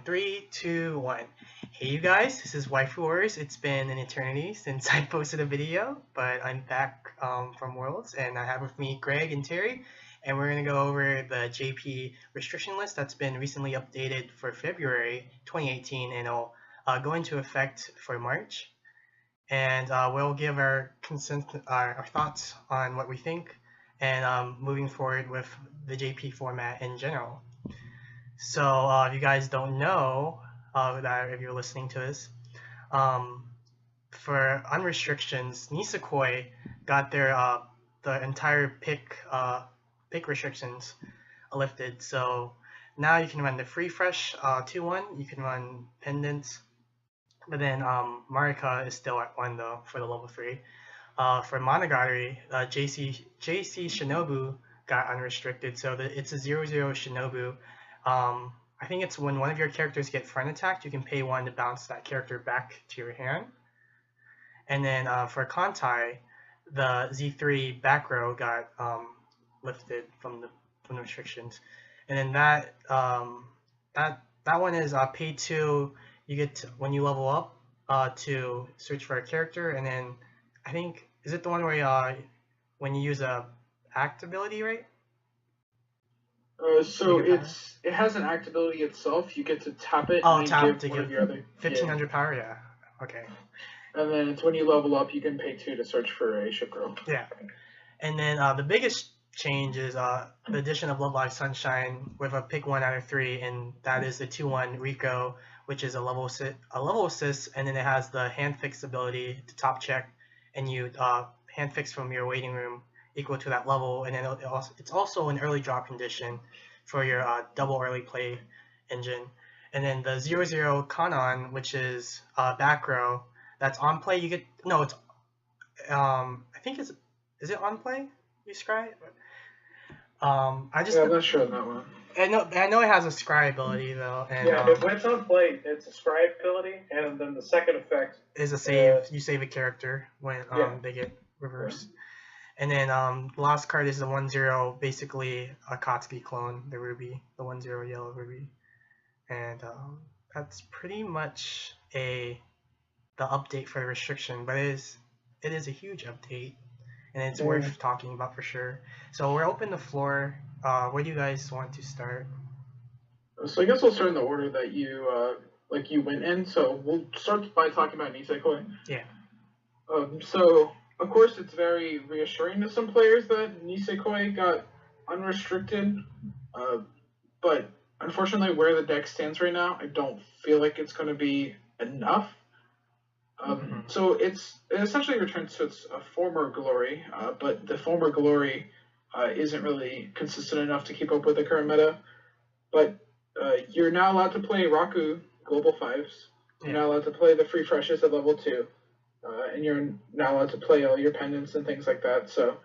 Three, two, one. Hey you guys, this is Waifu Wars. It's been an eternity since I posted a video, but I'm back from Worlds, and I have with me Greg and Terry, and we're going to go over the JP restriction list that's been recently updated for February 2018, and it'll go into effect for March. And we'll give our thoughts on what we think, and moving forward with the JP format in general. So if you guys don't know, that if you're listening to this, for unrestrictions, Nisekoi got their the entire pick restrictions lifted. So now you can run the free fresh 2-1. You can run pendants, but then Marika is still at 1 though for the level 3. For Monogatari, JC Shinobu got unrestricted, so it's a 0/0 Shinobu. I think it's when one of your characters get front attacked, you can pay 1 to bounce that character back to your hand. And then for Kantai, the Z3 back row got lifted from the restrictions. And then that one is pay 2. You get to, when you level up to search for a character, and then I think is it the one where when you use a act ability, right? So it has an act ability itself. You get to tap it. Oh, and tap give to one give of your other 1500 power. Yeah. Okay. And then it's when you level up, you can pay 2 to search for a ship girl. Yeah. And then the biggest change is the addition of Love Live Sunshine with a pick 1 out of 3, and that is the 2-1 Rico, which is a level assist, and then it has the hand fix ability to top check, and you hand fix from your waiting room equal to that level, and then it's also an early drop condition for your double early play engine. And then the 0/0 Kanon, which is back row, that's on play. You get it's I think is it on play? You scry? I'm not sure on that one. I know it has a scry ability though. And, when it's on play, it's a scry ability, and then the second effect is a save. You save a character when they get reversed. Yeah. And then the last card is the 1/0, basically a Katsuki clone, the Ruby, the 1/0 yellow Ruby. And that's pretty much the update for the restriction, but it is a huge update, and it's worth talking about for sure. So we're open the floor. Where do you guys want to start? So I guess we'll start in the order that you you went in. So we'll start by talking about Nisekoi. Yeah. So of course it's very reassuring to some players that Nisekoi got unrestricted, but unfortunately where the deck stands right now, I don't feel like it's going to be enough. So it essentially returns to its former glory, but the former glory isn't really consistent enough to keep up with the current meta. But you're now allowed to play Raku Global 5s. You're now allowed to play the free freshes at level 2. And you're now allowed to play all your pendants and things like that. So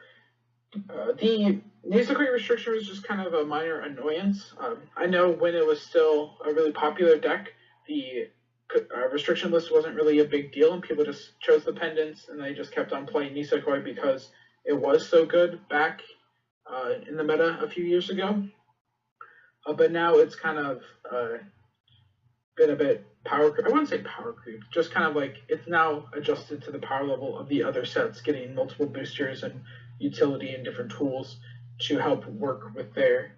the Nisekoi restriction was just kind of a minor annoyance. I know when it was still a really popular deck, the restriction list wasn't really a big deal, and people just chose the pendants, and they just kept on playing Nisekoi because it was so good back in the meta a few years ago. But now it's kind of been a bit I wouldn't say power creep, just kind of like it's now adjusted to the power level of the other sets, getting multiple boosters and utility and different tools to help work with their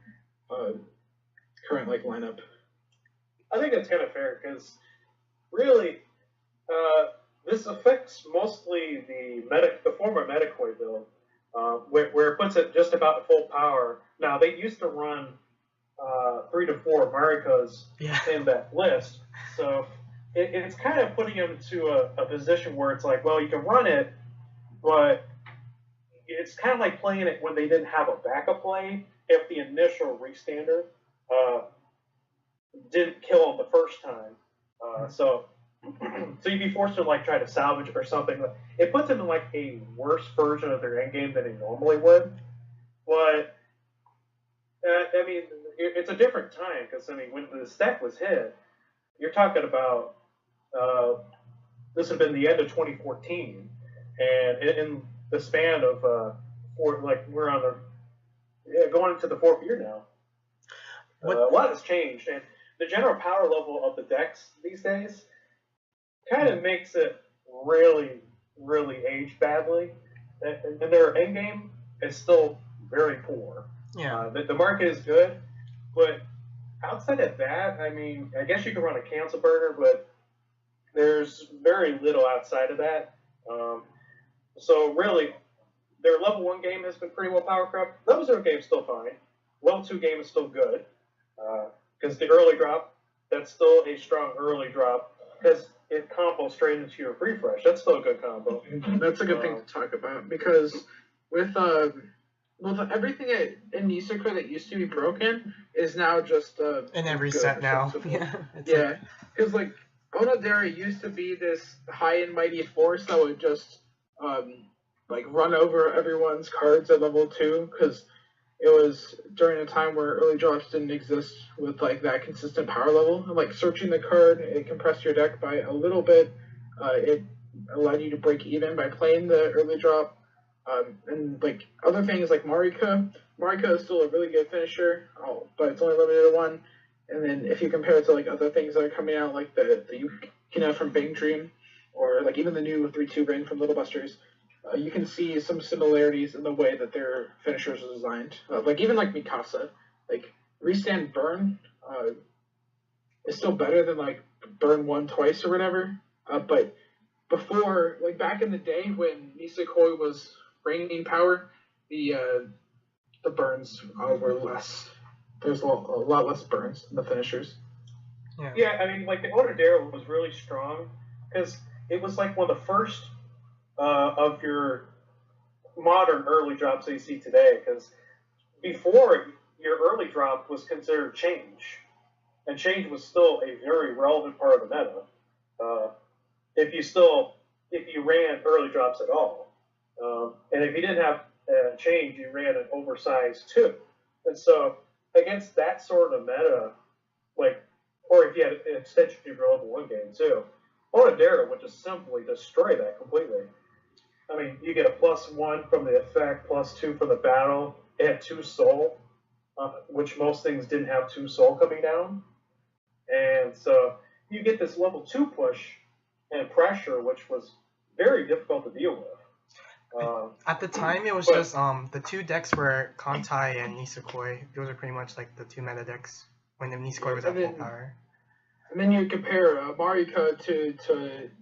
current lineup. I think that's kind of fair because really this affects mostly the former Metakoi build, where it puts it just about full power. Now they used to run 3 to 4 Marikas in that list, so it's kind of putting them to a position where it's like, well, you can run it, but it's kind of like playing it when they didn't have a backup play if the initial restander didn't kill them the first time. So you'd be forced to try to salvage or something. It puts them in a worse version of their endgame than they normally would. But I mean, it's a different time because when the stack was hit, you're talking about this had been the end of 2014, and in the span of we're on going into the 4th year now. A lot has changed, and the general power level of the decks these days kind of makes it really, really age badly. And their end game is still very poor. Yeah. The market is good, but outside of that, I mean, I guess you can run a cancel burner, but there's very little outside of that. So really, their level 1 game has been pretty well power crept. Level 0 game is still fine. Level 2 game is still good. Because the early drop, that's still a strong early drop. Because it combos straight into your refresh. That's still a good combo. That's a good thing to talk about. Because with everything in Nisekoi that used to be broken is now just in every set now. Yeah. Because like Onodera used to be this high and mighty force that would just like run over everyone's cards at level 2, because it was during a time where early drops didn't exist with like that consistent power level. And, like searching the card, it compressed your deck by a little bit. It allowed you to break even by playing the early drop. And like other things like Marika is still a really good finisher, but it's only limited to 1. And then if you compare it to like other things that are coming out, like the Yukina from Bang Dream, or like even the new 3/2 Rain from Little Busters, you can see some similarities in the way that their finishers are designed. Like even like Mikasa, like Restand Burn is still better than like Burn 1 twice or whatever. But before, like back in the day when Nisekoi was raining power, the burns were less. There's a lot less burns in the finishers. Yeah, I mean, like the Onodera was really strong because it was like one of the first of your modern early drops that you see today. Because before, your early drop was considered change, and change was still a very relevant part of the meta. If you ran early drops at all, and if you didn't have change, you ran an oversized 2, and so against that sort of meta, like, or if you had an extension to your level 1 game too, Onodera would just simply destroy that completely. I mean, you get a +1 from the effect, +2 from the battle. It had 2 soul, which most things didn't have 2 soul coming down. And so you get this level 2 push and pressure, which was very difficult to deal with. At the time, it was just the 2 decks were Kantai and Nisekoi. Those are pretty much like the 2 meta decks when the Nisekoi was at full power. And then you compare Marika to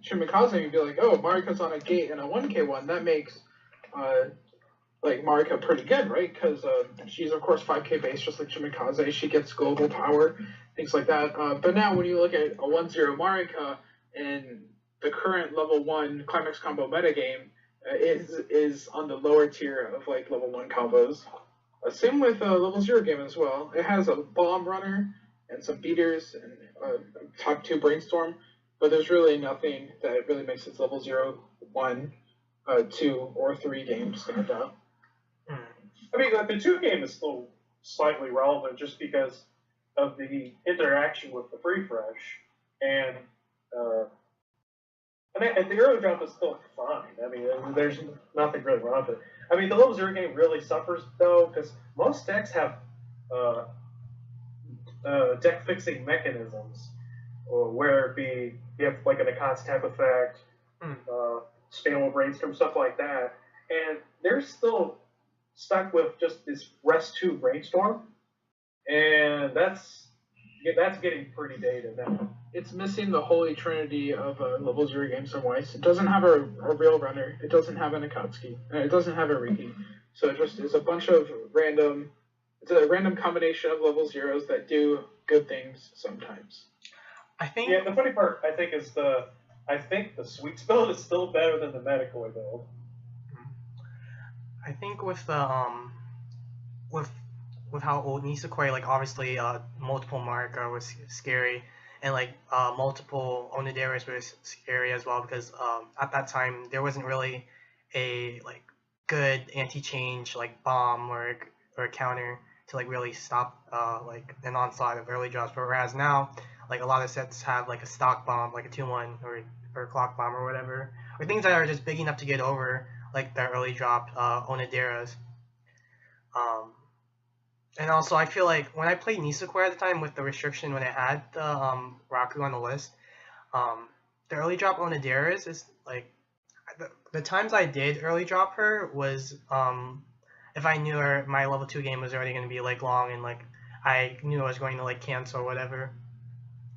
Shimikaze, and you'd be like, oh, Marika's on a gate and a 1k one. That makes like Marika pretty good, right? Because she's of course 5k base, just like Shimikaze. She gets global power, things like that. But now when you look at a 1-0 Marika and the current level 1 climax combo metagame, is on the lower tier of like level 1 combos. Same with level 0 game as well. It has a bomb runner and some beaters and top 2 brainstorm, but there's really nothing that really makes its level 0, 1, 2, or 3 games stand out. I mean, the 2 game is still slightly relevant just because of the interaction with the refresh, and the early drop is still fine. I mean, there's nothing really wrong with it. I mean, the level 0 game really suffers, though, because most decks have deck fixing mechanisms, or where it be you have like an Akatsuki type effect, Spamable Brainstorm, stuff like that, and they're still stuck with just this Rest 2 Brainstorm, and that's getting pretty dated now. It's missing the holy trinity of level 0 games from Weiss. It doesn't have a real runner, it doesn't have an Akatsuki, and it doesn't have a Riki. So it just is a bunch of random. It's a random combination of level 0s that do good things sometimes. I think. Yeah, the funny part I think is the Sweets build is still better than the Medicoi build. I think with the with how old Nisekoi, like obviously multiple Marika was scary, and like multiple Onoderas was scary as well, because at that time there wasn't really a like good anti-change like bomb or a counter to like really stop like an onslaught of early drops. But whereas now, like a lot of sets have like a stock bomb, like a 2-1 or a clock bomb or whatever, or things that are just big enough to get over like the early drop Onoderas. And also, I feel like when I played Nisekoi at the time with the restriction when it had the Raku on the list, um, the early drop Onodera's is like the times I did early drop her was if I knew my level 2 game was already going to be like long and like I knew I was going to like cancel or whatever.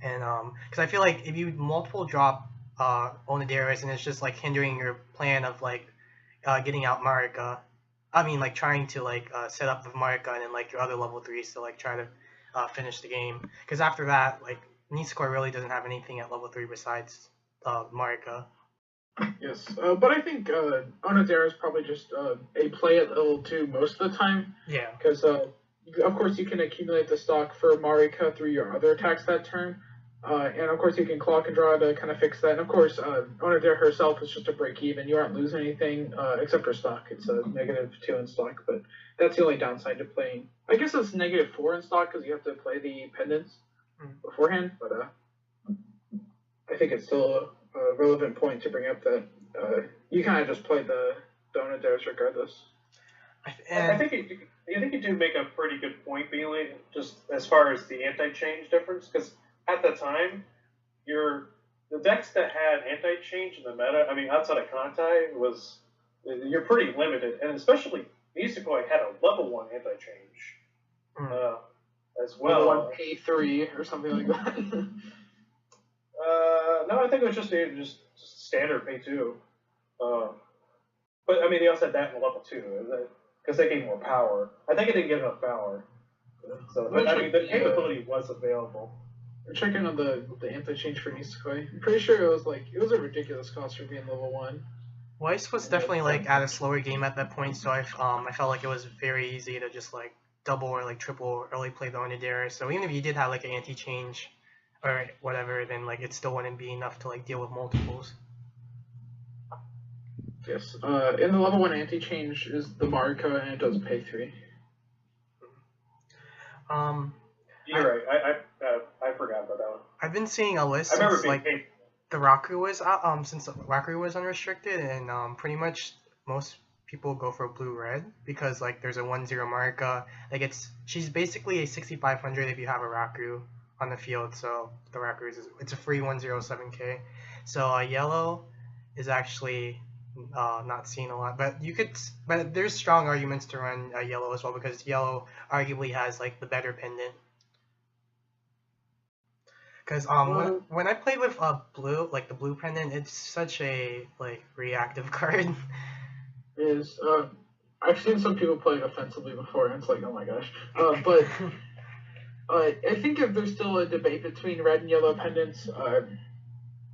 And because I feel like if you multiple drop Onodera's and it's just like hindering your plan of like getting out Marika. I mean, like trying to like set up the Marika and then like your other level 3s to like try to finish the game. Because after that, like Nisekoi really doesn't have anything at level 3 besides Marika. Yes, but I think Onodera is probably just a play at level 2 most of the time. Yeah. Because, of course, you can accumulate the stock for Marika through your other attacks that turn. And, of course, you can clock and draw to kind of fix that. And, of course, Onodera herself is just a break-even. You aren't losing anything except for stock. It's a -2 in stock, but that's the only downside to playing. I guess it's -4 in stock because you have to play the pendants beforehand, but I think it's still a relevant point to bring up that you kind of just play the Onoderas regardless. I think you do make a pretty good point, Bealey, just as far as the anti-change difference, because at the time, the decks that had anti-change in the meta, I mean, outside of Kantai, you're pretty limited, and especially Nisekoi had a level 1 anti-change as well. Level 1 pay 3 or something like that. No, I think it was just standard pay 2. But I mean, they also had that in level 2 because they gave more power. I think it didn't get enough power. So, but I mean, the capability was available. I'm checking on the anti-change for Nisekoi. I'm pretty sure it was a ridiculous cost for being level 1. Weiss was definitely like at a slower game at that point, so I felt like it was very easy to just like double or like triple early play the Onodera. So even if you did have like an anti-change or whatever, then like it still wouldn't be enough to like deal with multiples. Yes. In the level 1 anti-change is the Marika, and it does pay 3. You're right. I forgot about that one. I've been seeing a list since like the Raku was out, since Raku was unrestricted, and pretty much most people go for blue-red because like there's a 1-0 Marika that gets. She's basically a 6,500 if you have a Raku on the field, so the Raku it's a free 107k. So yellow is actually not seen a lot, but there's strong arguments to run yellow as well because yellow arguably has like the better pendant. Because when I played with blue, like the blue pendant, it's such a like reactive card. It is. I've seen some people play it offensively before, and it's like, oh my gosh. But I think if there's still a debate between red and yellow pendants,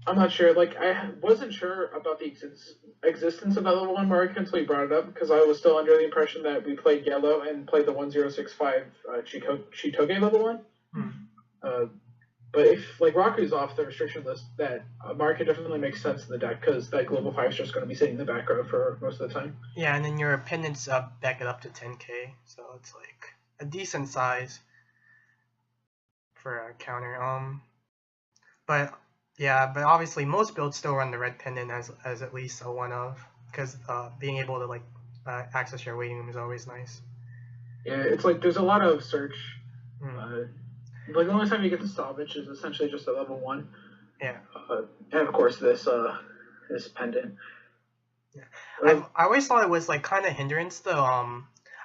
I'm not sure. Like, I wasn't sure about the existence of that level 1 Marika until you brought it up, because I was still under the impression that we played yellow and played the 1065 Chitoge level 1. But if, like, Raku's off the restriction list, that Marika definitely makes sense in the deck, because that global 5 is just going to be sitting in the back row for most of the time. Yeah, and then your pendants back it up to 10k, so it's, like, a decent size for a counter. But obviously most builds still run the red pendant as at least a one of, because being able to like access your waiting room is always nice. Yeah, it's like there's a lot of search. Like the only time you get the salvage is essentially just a level 1. Yeah. And of course this pendant. Yeah. I always thought it was like kind of hindrance though.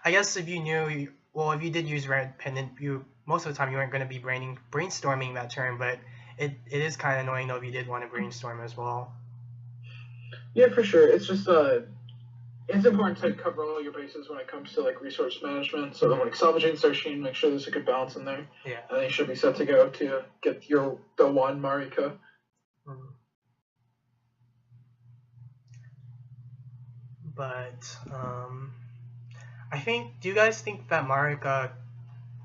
I guess if you knew, if you did use red pendant, most of the time you weren't going to be brainstorming that turn, but it is kind of annoying though if you did want to brainstorm as well. Yeah, for sure. It's just it's important to cover all your bases when it comes to like resource management. So like salvaging, searching, make sure there's a good balance in there. Yeah. And then you should be set to go to get the 1 Marika. But I think. Do you guys think that Marika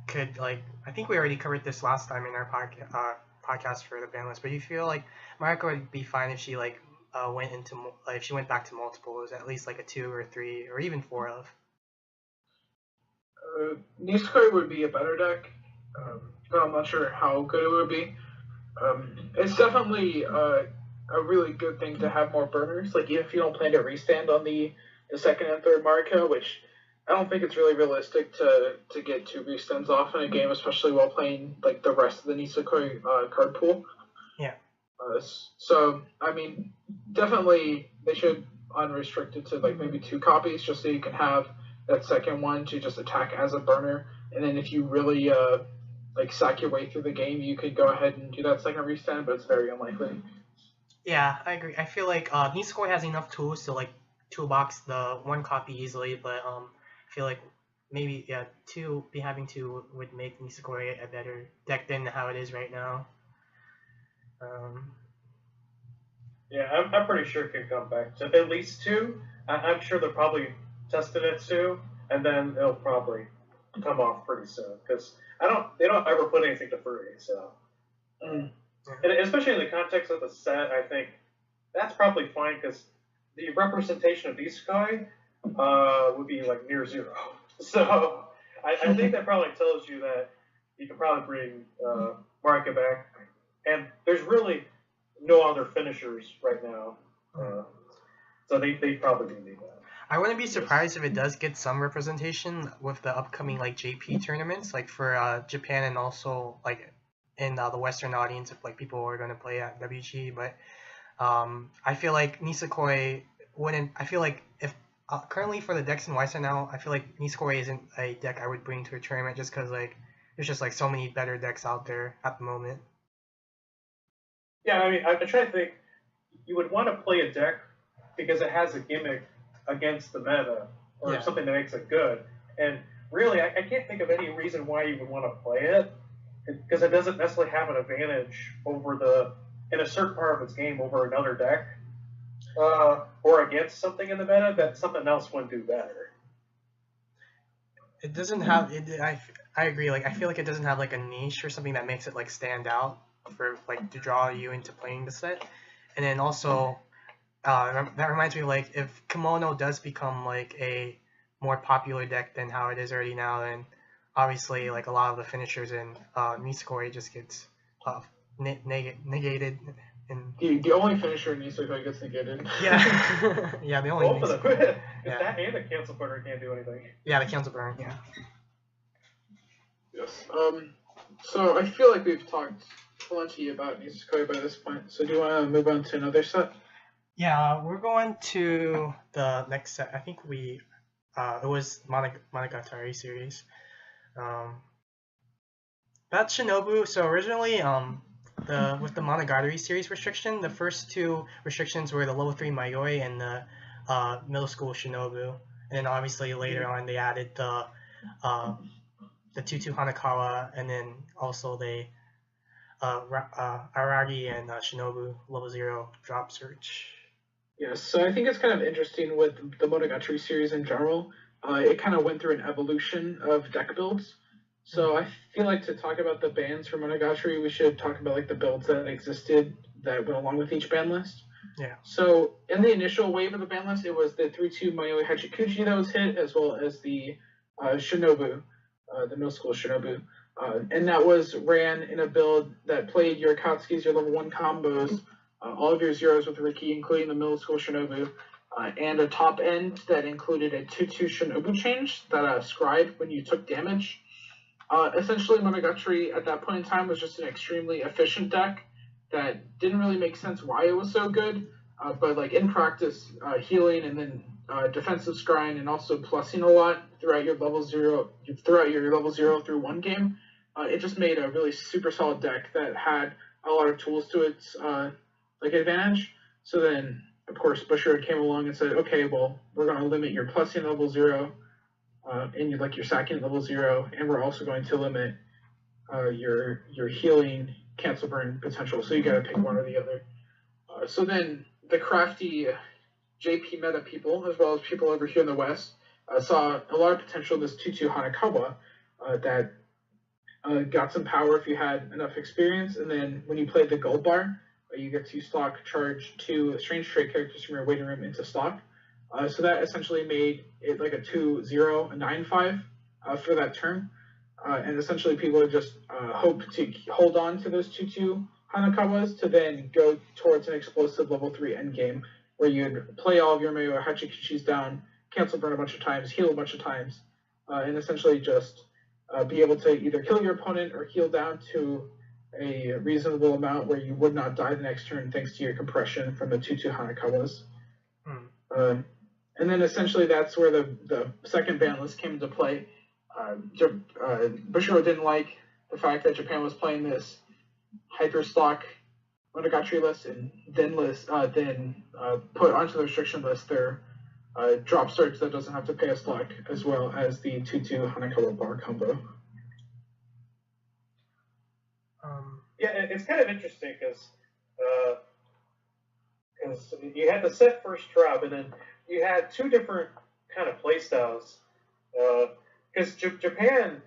could like? I think we already covered this last time in our podcast for the ban list. But you feel like Marika would be fine if she like if she went back to multiples, at least like a 2 or 3 or even 4 of. Nisekoi would be a better deck, but I'm not sure how good it would be. It's definitely a really good thing to have more burners. Like even if you don't plan to restand on the second and third Marika, which I don't think it's really realistic to get 2 resins off in a game, especially while playing like the rest of the Nisekoi card pool. Yeah. So I mean, definitely they should unrestrict it to like maybe 2 copies, just so you can have that second one to just attack as a burner, and then if you really like sack your way through the game, you could go ahead and do that second restand, but it's very unlikely. Yeah, I agree. I feel like Nisekoi has enough tools to like toolbox the 1 copy easily, but I feel like maybe having 2 would make Nisekoi a better deck than how it is right now. Yeah, I'm pretty sure it could come back to at least 2. I'm sure they're probably testing it 2, and then it'll probably come off pretty soon because they don't ever put anything to free. So, and especially in the context of the set, I think that's probably fine because the representation of Nisekoi would be like near 0. So I think that probably tells you that you can probably bring Marika back, and there's really no other finishers right now, so they probably do need that. I wouldn't be surprised if it does get some representation with the upcoming like JP tournaments, like for Japan and also like in the Western audience, if like people are going to play at WG. But I feel like Nisekoi wouldn't. I feel like if currently for the decks in Weiss now, I feel like Nisekoi isn't a deck I would bring to a tournament just because like there's just like so many better decks out there at the moment. Yeah, I mean, I'm trying to think. You would want to play a deck because it has a gimmick against the meta or something that makes it good. And really, I can't think of any reason why you would want to play it because it doesn't necessarily have an advantage in a certain part of its game over another deck or against something in the meta that something else would do better. It doesn't have I agree. Like I feel like it doesn't have like a niche or something that makes it like stand out for like to draw you into playing the set. And then also that reminds me, like, if Kimono does become, like, a more popular deck than how it is already now, then obviously, like, a lot of the finishers in Nisekoi just gets negated. And the only finisher in Nisekoi gets negated. Yeah. Yeah, the only Both of them. Yeah. That and the cancel burner can't do anything. Yeah, the cancel burn, yeah. Yes. So I feel like we've talked plenty about Nisekoi by this point, so do you want to move on to another set? Yeah, we're going to the next set. I think it was Monogatari series. That's Shinobu. So originally, with the Monogatari series restriction, the first 2 restrictions were the level 3 Mayoi and the middle school Shinobu. And then obviously later on they added the 2-2 Hanakawa, and then also they Aragi and Shinobu level 0 drop search. Yes, so I think it's kind of interesting with the Monogatari series in general. It kind of went through an evolution of deck builds. So I feel like to talk about the bans for Monogatari, we should talk about like the builds that existed that went along with each ban list. Yeah. So in the initial wave of the ban list, it was the 3-2 Mayoi Hachikuji that was hit, as well as the Shinobu, the middle school Shinobu. And that was ran in a build that played your Akatsuki's, your level 1 combos, all of your zeros with Riki, including the middle school Shinobu, and a top end that included a 2-2 Shinobu change that scribed when you took damage. Essentially, Monogatari at that point in time was just an extremely efficient deck that didn't really make sense why it was so good, but like in practice, healing and then defensive scrying and also plussing a lot throughout your level 0 through 1 game, it just made a really super solid deck that had a lot of tools to its advantage. So then, of course, Bushiroad came along and said, okay, well, we're going to limit your plussing level 0 and your sacking level 0, and we're also going to limit your healing cancel burn potential. So you got to pick one or the other. So then the crafty JP meta people, as well as people over here in the West, saw a lot of potential in this 2-2 Hanakawa that got some power if you had enough experience. And then when you played the gold bar, you get to stock charge 2 strange trait characters from your waiting room into stock. So that essentially made it like a 2-0, a 9-5 for that turn. And essentially people would just hope to hold on to those 2-2 Hanakawas to then go towards an explosive level 3 endgame where you'd play all of your Mayoi Hachikuchis down, cancel burn a bunch of times, heal a bunch of times, and essentially just be able to either kill your opponent or heal down to a reasonable amount where you would not die the next turn thanks to your compression from the 2/2 Hanakawas. And then essentially that's where the second ban list came into play. Bushiro didn't like the fact that Japan was playing this hyperstock Monogatari list and then put onto the restriction list their drop search that doesn't have to pay a stock, as well as the 2/2 Hanakawa bar combo. Yeah, it's kind of interesting because you had the set first drop, and then you had two different kind of play styles. Because Japan,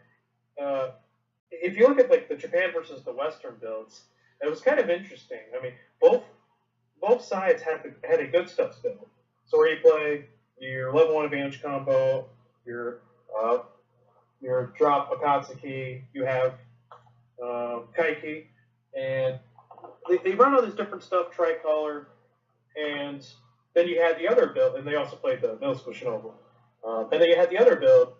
if you look at like the Japan versus the Western builds, it was kind of interesting. I mean, both sides had a good stuff build. So where you play your level 1 advantage combo, your drop Akatsuki, you have Kaiki, and they run all this different stuff, tricolor, and then you had the other build, and they also played the middle school Shinobu. And then you had the other build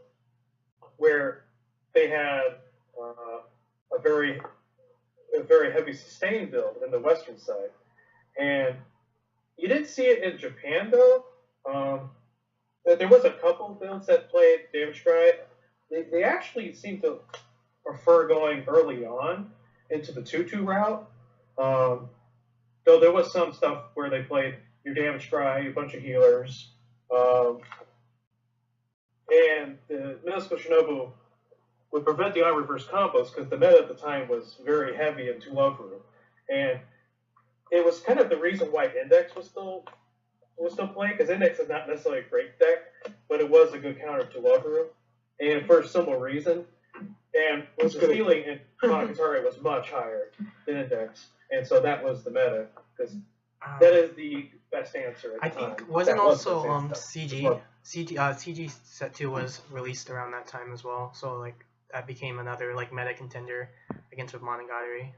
where they had a very heavy sustain build in the Western side, and you didn't see it in Japan though. There was a couple builds that played damage cry. They actually seemed to prefer going early on into the 2/2 route. Though there was some stuff where they played your damage cry, a bunch of healers, and the middle school Shinobu would prevent the on-reverse combos because the meta at the time was very heavy into Love-Ru. And it was kind of the reason why Index was still playing, because Index is not necessarily a great deck, but it was a good counter to Love-Ru, and for a simple reason. And the ceiling in Monogatari was much higher than Index, and so that was the meta, because that is the best answer at the time. I think wasn't also CG Set 2 was released around that time as well, so like that became another like meta contender against with Monogatari.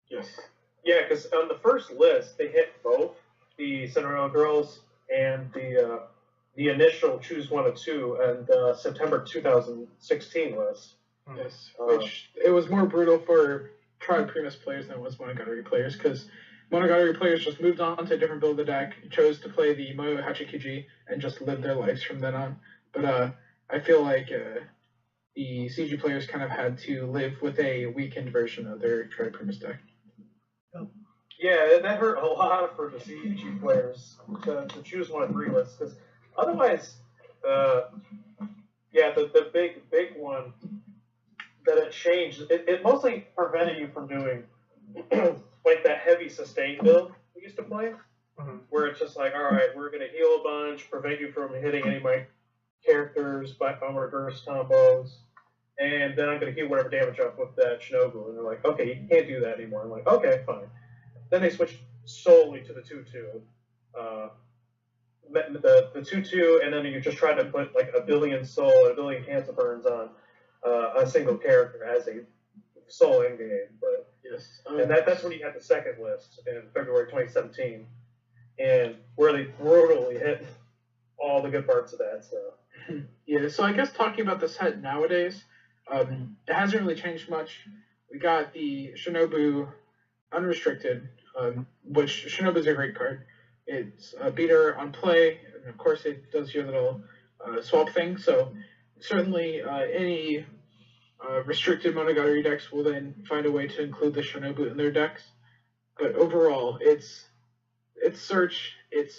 Yes. Yeah, because on the first list they hit both the Cinderella Girls and the initial Choose One of Two and September 2016 list. Yes, which it was more brutal for Tribe Primus players than it was Monogatari players, because Monogatari players just moved on to a different build of the deck, chose to play the Moyo Hachikuji, and just lived their lives from then on. But I feel like the CG players kind of had to live with a weakened version of their Tribe Primus deck. Yeah, that hurt a lot for the CG players to choose one of 3 lists, because otherwise, the big one that it changed, it mostly prevented you from doing like that heavy sustain build we used to play, where it's just like, all right, we're going to heal a bunch, prevent you from hitting any of my characters by reverse combos, and then I'm going to heal whatever damage up with that Shinobu. And they're like, okay, you can't do that anymore. I'm like, okay, fine. Then they switched solely to the 2/2. The 2/2, and then you're just trying to put like a billion soul and a billion cancel burns on a single character as a soul in game. But yes, and that's when you had the second list in February 2017, and where they brutally hit all the good parts of that. So yeah, so I guess talking about the set nowadays, it hasn't really changed much. We got the Shinobu unrestricted, which Shinobu's a great card. It's a beater on play, and of course it does your little swap thing, so certainly any restricted Monogatari decks will then find a way to include the Shinobu in their decks. But overall, its search, its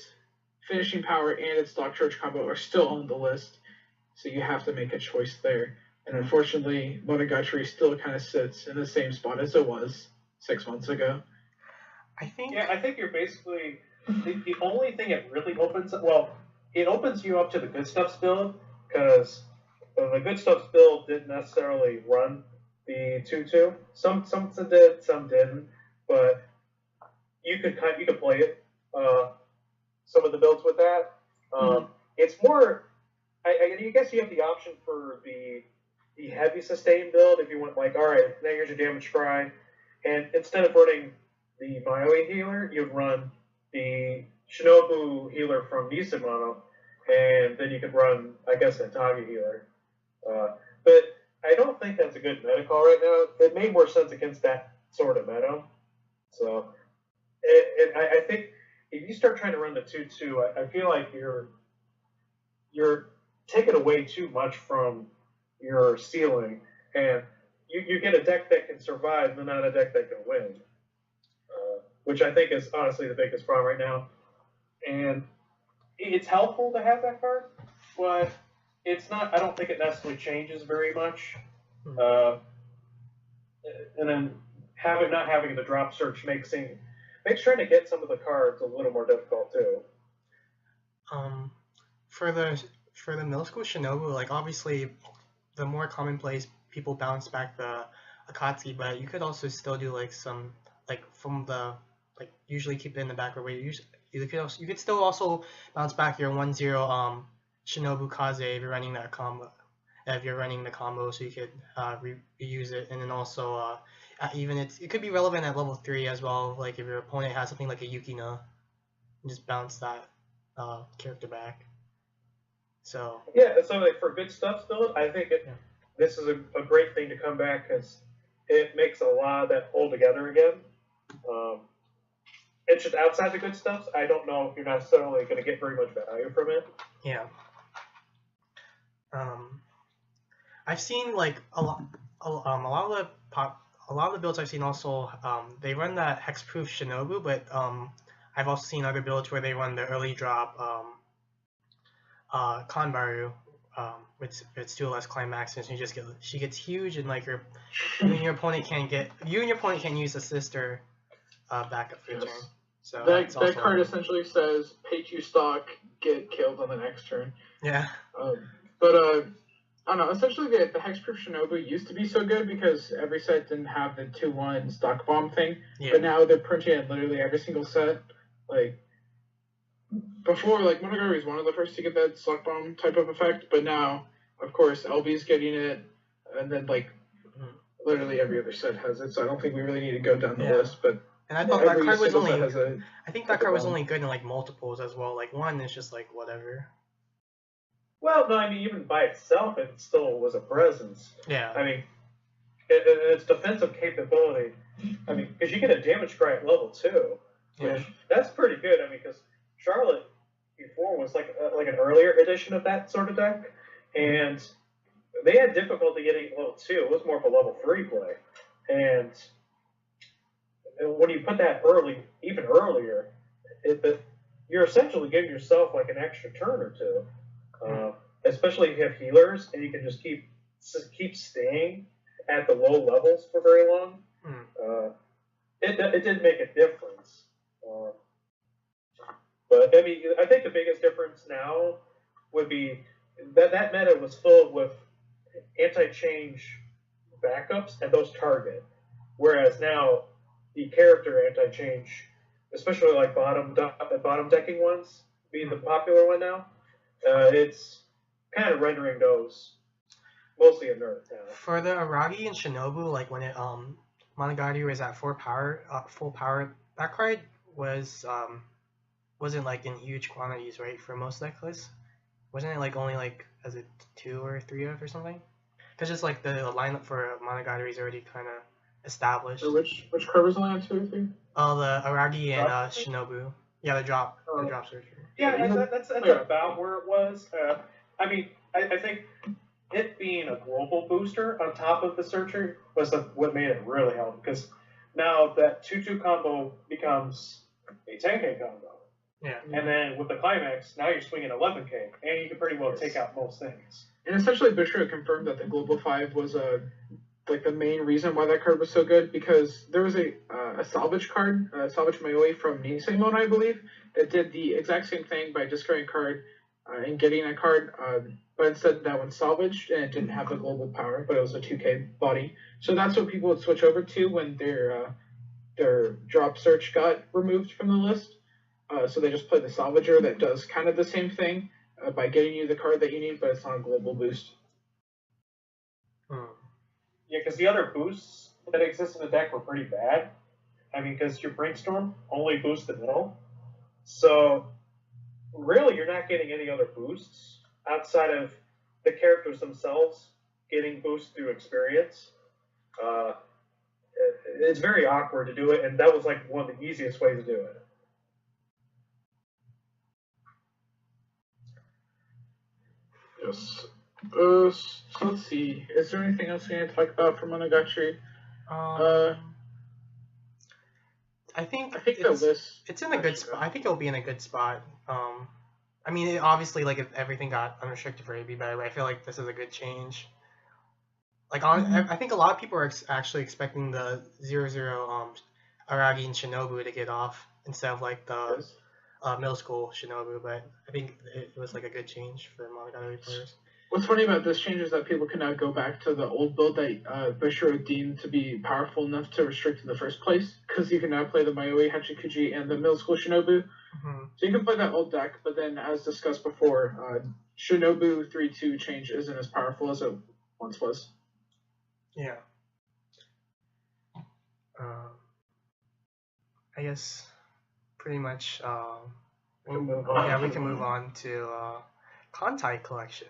finishing power, and its stock charge combo are still on the list, so you have to make a choice there. And unfortunately, Monogatari still kind of sits in the same spot as it was 6 months ago. I think you're basically the only thing it really opens up. Well, it opens you up to the good stuffs build, because the good stuffs build didn't necessarily run the 2/2. Some did, some didn't, but you could play it. Some of the builds with that. It's more. I guess you have the option for the heavy sustain build if you want, like, all right, now here's your damage cry, and instead of running the Mayoi healer, you'd run the Shinobu healer from Nisimono, and then you could run, I guess, a Tagi healer. But I don't think that's a good meta call right now. It made more sense against that sort of meta. So, I think if you start trying to run the 2/2, I feel like you're taking away too much from your ceiling, and you get a deck that can survive, but not a deck that can win, which I think is honestly the biggest problem right now. And it's helpful to have that card, but it's not. I don't think it necessarily changes very much. And then not having the drop search makes trying to get some of the cards a little more difficult too. For the middle school Shinobu, like obviously, the more commonplace people bounce back the Akatsuki, but you could also still do like some from the usually keep it in the back or where you could still also bounce back your 1/0 Shinobu Kaze if you're running that combo. If you're running the combo, so you could reuse it, and then also even it could be relevant at level 3 as well. Like if your opponent has something like a Yukina, just bounce that character back. So yeah, so like for good stuff build, I think this is a great thing to come back because it makes a lot of that hold together again. It's just outside the good stuff. I don't know if you're necessarily going to get very much value from it. Yeah. I've seen like a lot of the builds I've seen also they run that hexproof Shinobu, but I've also seen other builds where they run the early drop Kanbaru, it's 2 less climax, and she gets huge, and like you and your opponent can't use the sister backup for your turn. So that card essentially says pay 2 stock, get killed on the next turn. Yeah. But I don't know. Essentially, the hexproof Shinobu used to be so good because every set didn't have the 2/1 stock bomb thing. Yeah. But now they're printing it in literally every single set. Like before, like Monogatari was one of the first to get that stock bomb type of effect. But now, of course, LB's getting it, and then like literally every other set has it. So I don't think we really need to go down the list. But and I thought that card was only. I think that card was only good in like multiples as well. Like 1 is just like whatever. Well, no, I mean, even by itself, it still was a presence. Yeah. I mean, its defensive capability, I mean, because you get a damage cry at level 2, which that's pretty good. I mean, because Charlotte before was like an earlier edition of that sort of deck, and they had difficulty getting level 2. It was more of a level 3 play. And when you put that even earlier, you're essentially giving yourself like an extra turn or 2. Especially if you have healers and you can just keep staying at the low levels for very long. It did make a difference. But I mean, I think the biggest difference now would be that meta was filled with anti-change backups and those target, whereas now the character anti-change, especially like bottom decking ones, being the popular one now. It's kind of rendering those mostly a nerf now. For the Aragi and Shinobu, like when it Monogatari was at full power, that card wasn't like in huge quantities, right? For most deck lists, wasn't it like only like as a 2 or 3 of or something? Because just like the lineup for Monogatari is already kind of established. So which card was only on 2 or 3? Oh, the Aragi and Shinobu. Yeah, the drop searcher. Yeah, that's about where it was. I mean, I think it being a global booster on top of the searcher was what made it really help, because now that 2/2 combo becomes a 10k combo. Yeah. And then with the climax, now you're swinging 11k, and you can pretty well take out most things. And essentially, Bushra confirmed that the Global 5 was like the main reason why that card was so good, because there was a salvage card, salvage Mayoi from Nisemon, I believe, that did the exact same thing by discarding a card and getting a card, but instead that one salvaged and it didn't have the global power, but it was a 2k body. So that's what people would switch over to when their drop search got removed from the list. So they just played the salvager that does kind of the same thing by getting you the card that you need, but it's not a global boost. Yeah, because the other boosts that exist in the deck were pretty bad. I mean, because your Brainstorm only boosts the middle. So really you're not getting any other boosts outside of the characters themselves getting boosts through experience. Uh, it's very awkward to do it, and that was like one of the easiest ways to do it. Yes. So let's see. Is there anything else we need to talk about for Monogatari? I think the list. It's in a good spot. I think it'll be in a good spot. I mean, obviously, like if everything got unrestricted for it, it'd be better. But I feel like this is a good change. Like I think a lot of people are actually expecting the 0-0 Aragi and Shinobu to get off instead of like the middle school Shinobu. But I think it was like a good change for Monogatari players. What's funny about this change is that people can now go back to the old build that Bushiro deemed to be powerful enough to restrict in the first place, because you can now play the Mayoi Hachikuji and the middle school Shinobu. Mm-hmm. So you can play that old deck, but then, as discussed before, Shinobu 3-2 change isn't as powerful as it once was. Yeah. I guess pretty much. We can move on to Kantai Collection,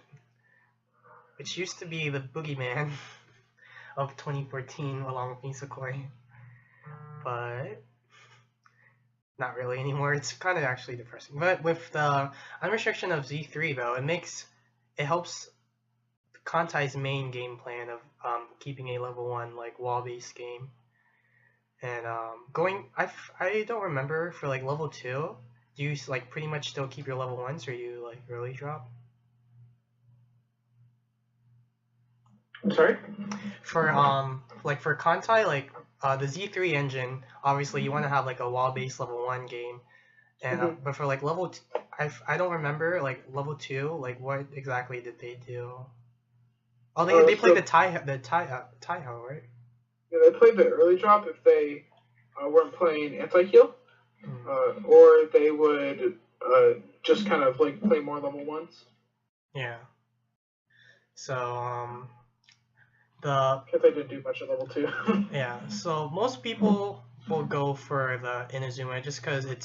which used to be the boogeyman of 2014 along with Nisakoi, but not really anymore. It's kind of actually depressing. But with the unrestriction of Z3 though, it helps Kantai's main game plan of keeping a level 1 like wall-based game. And I don't remember for like level 2, do you like pretty much still keep your level 1s or you like early drop? I'm sorry? For for Kantai, like the Z3 engine, obviously you want to have like a wall-based level 1 game. And but for like level 2, I don't remember like level 2, like what exactly did they do? Oh, they played the Taiho, right? Yeah, they played the early drop if they weren't playing anti-heal, or they would just kind of like play more level 1s. Yeah. So because they didn't do much at level 2. Yeah. So most people will go for the Inazuma just because it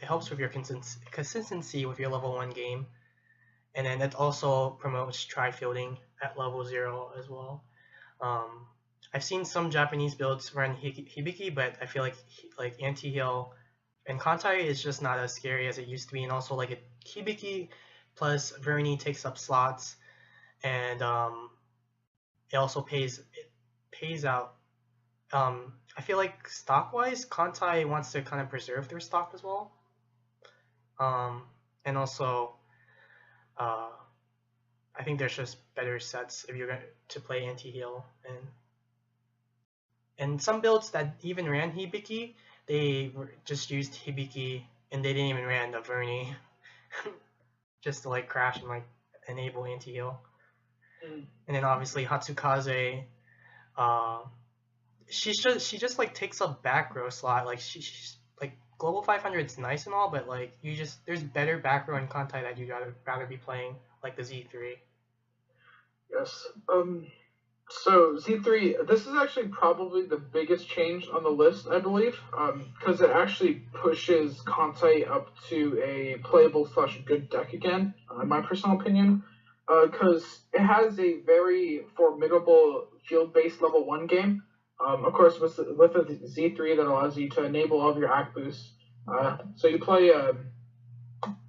helps with your consistency with your level 1 game, and then it also promotes tri-fielding at level 0 as well. I've seen some Japanese builds run Hibiki, but I feel like anti-heal and Kantai is just not as scary as it used to be, and also like Hibiki plus Verni takes up slots, and it also pays out. I feel like stock-wise, Kantai wants to kind of preserve their stock as well, and also I think there's just better sets if you're going to play anti-heal, and some builds that even ran Hibiki, they just used Hibiki and they didn't even ran the Verni just to like crash and like enable anti-heal. And then obviously Hatsukaze, she just like takes up back row slot. Like she's like global 500 is nice and all, but like there's better back row in Kantai that you'd rather be playing, like the Z3. Yes. So Z3, this is actually probably the biggest change on the list, I believe, because it actually pushes Kantai up to a playable / good deck again, in my personal opinion, because it has a very formidable field-based level 1 game. Of course, with the Z3 that allows you to enable all of your act boosts. So you play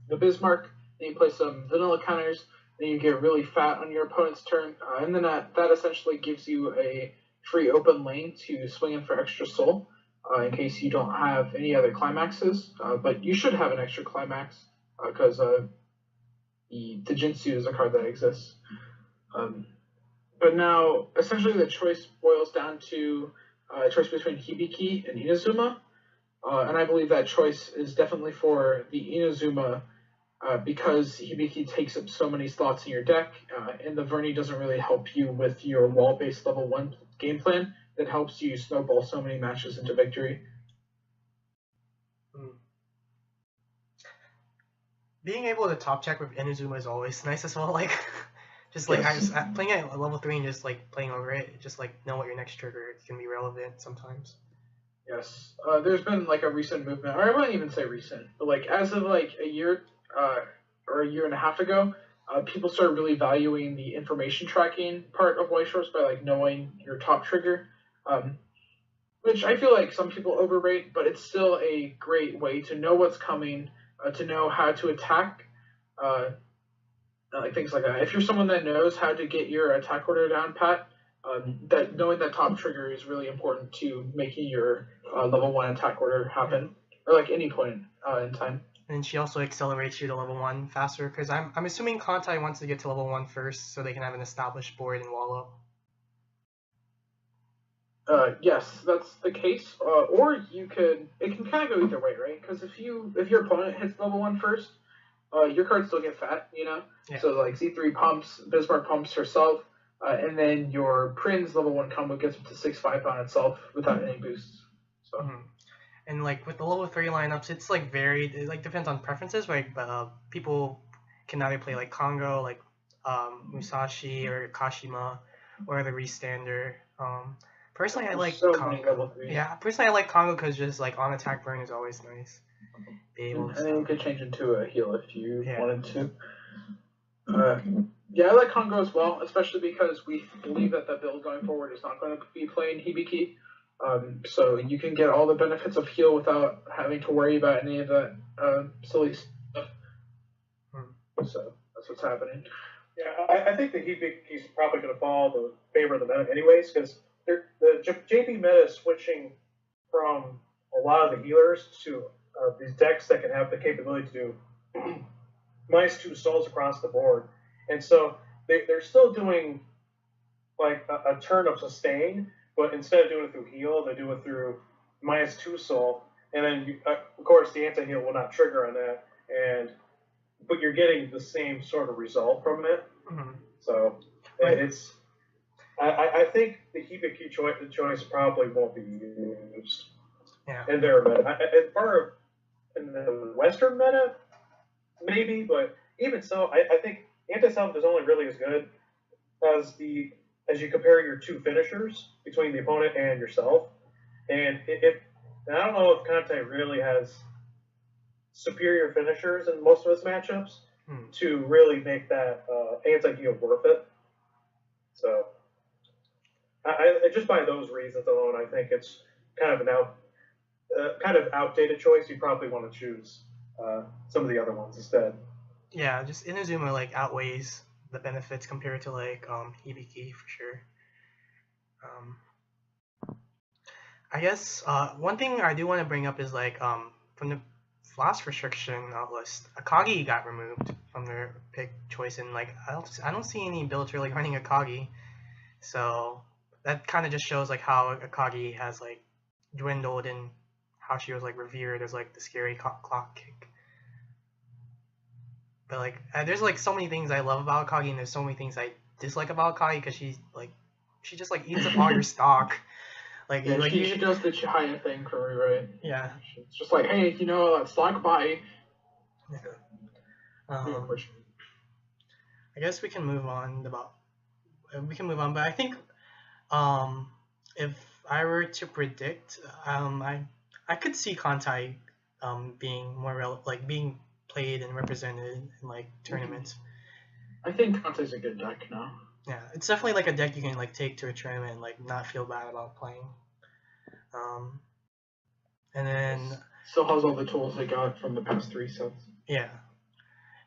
the Bismarck, then you play some vanilla counters, then you get really fat on your opponent's turn, and then that essentially gives you a free open lane to swing in for extra soul, in case you don't have any other climaxes. But you should have an extra climax, because the Jinsu is a card that exists. But now, essentially the choice boils down to a choice between Hibiki and Inazuma, and I believe that choice is definitely for the Inazuma, because Hibiki takes up so many slots in your deck, and the Verni doesn't really help you with your wall-based level 1 game plan that helps you snowball so many matches into victory. Being able to top check with Inazuma is always nice as well, like just like playing at level 3 and just like playing over it, just like know what your next trigger can be relevant sometimes. Yes. There's been like a recent movement, or I wouldn't even say recent, but like as of like a year or a year and a half ago, people started really valuing the information tracking part of Weiss Schwarz by like knowing your top trigger, which I feel like some people overrate, but it's still a great way to know what's coming, to know how to attack, like things like that. If you're someone that knows how to get your attack order down pat, that knowing that top trigger is really important to making your level 1 attack order happen, or like any point in time. And she also accelerates you to level 1 faster, because I'm assuming Kantai wants to get to level 1 first so they can have an established board and wall up. Yes, that's the case. Or you could, it can kind of go either way, right? Because if your opponent hits level 1 first, your cards still get fat, you know? Yeah. So like Z3 pumps, Bismarck pumps herself, and then your Prin's level 1 combo gets up to 6/5 on itself without any boosts. So. Mm-hmm. And like with the level 3 lineups, it's like varied. It like depends on preferences, right? But people can either play like Kongo, like Musashi or Kashima, or the Restander. Personally, I like Kongo. Yeah, personally, I like Kongo because just like on attack burn is always nice. Be able and then you could change into a heal if you Yeah. wanted to. Yeah, I like Kongo as well, especially because we believe that the build going forward is not going to be playing Hibiki. So you can get all the benefits of heal without having to worry about any of that silly stuff. So that's what's happening. Yeah, I think the Hibiki's probably going to follow the favor of the meta anyways, because the JP meta is switching from a lot of the healers to these decks that can have the capability to do -2 souls across the board. And so they're still doing like a turn of sustain, but instead of doing it through heal, they do it through -2 soul. And then, of course, the anti-heal will not trigger on that, but you're getting the same sort of result from it. Mm-hmm. So it's, I think the Hibiki choice probably won't be used. Yeah. In their meta. In the Western meta, maybe, but even so, I think anti-self is only really as good as you compare your two finishers between the opponent and yourself. And I don't know if Kantai really has superior finishers in most of his matchups to really make that anti-heal worth it. So, I just by those reasons alone, I think it's kind of an outdated choice. You probably want to choose some of the other ones instead. Yeah, just Inazuma like outweighs the benefits compared to like Hibiki for sure. I guess one thing I do want to bring up is like from the last restriction list, Akagi got removed from their pick choice, and like I don't see any builds really running Akagi, so that kind of just shows like how Akagi has like dwindled and how she was like revered as like the scary clock kick. But like there's like so many things I love about Akagi, and there's so many things I dislike about Akagi because she just like eats up all your stock. Like, yeah, like she does the Chihaya thing for me, right? Yeah. It's just like, hey, stock buy. Yeah. I guess we can move on but I think if I were to predict, I could see Kantai being more being played and represented in like tournaments. I think Kantai's a good deck now. Yeah, it's definitely like a deck you can like take to a tournament and like not feel bad about playing. And then still has all the tools they got from the past 3 sets. Yeah.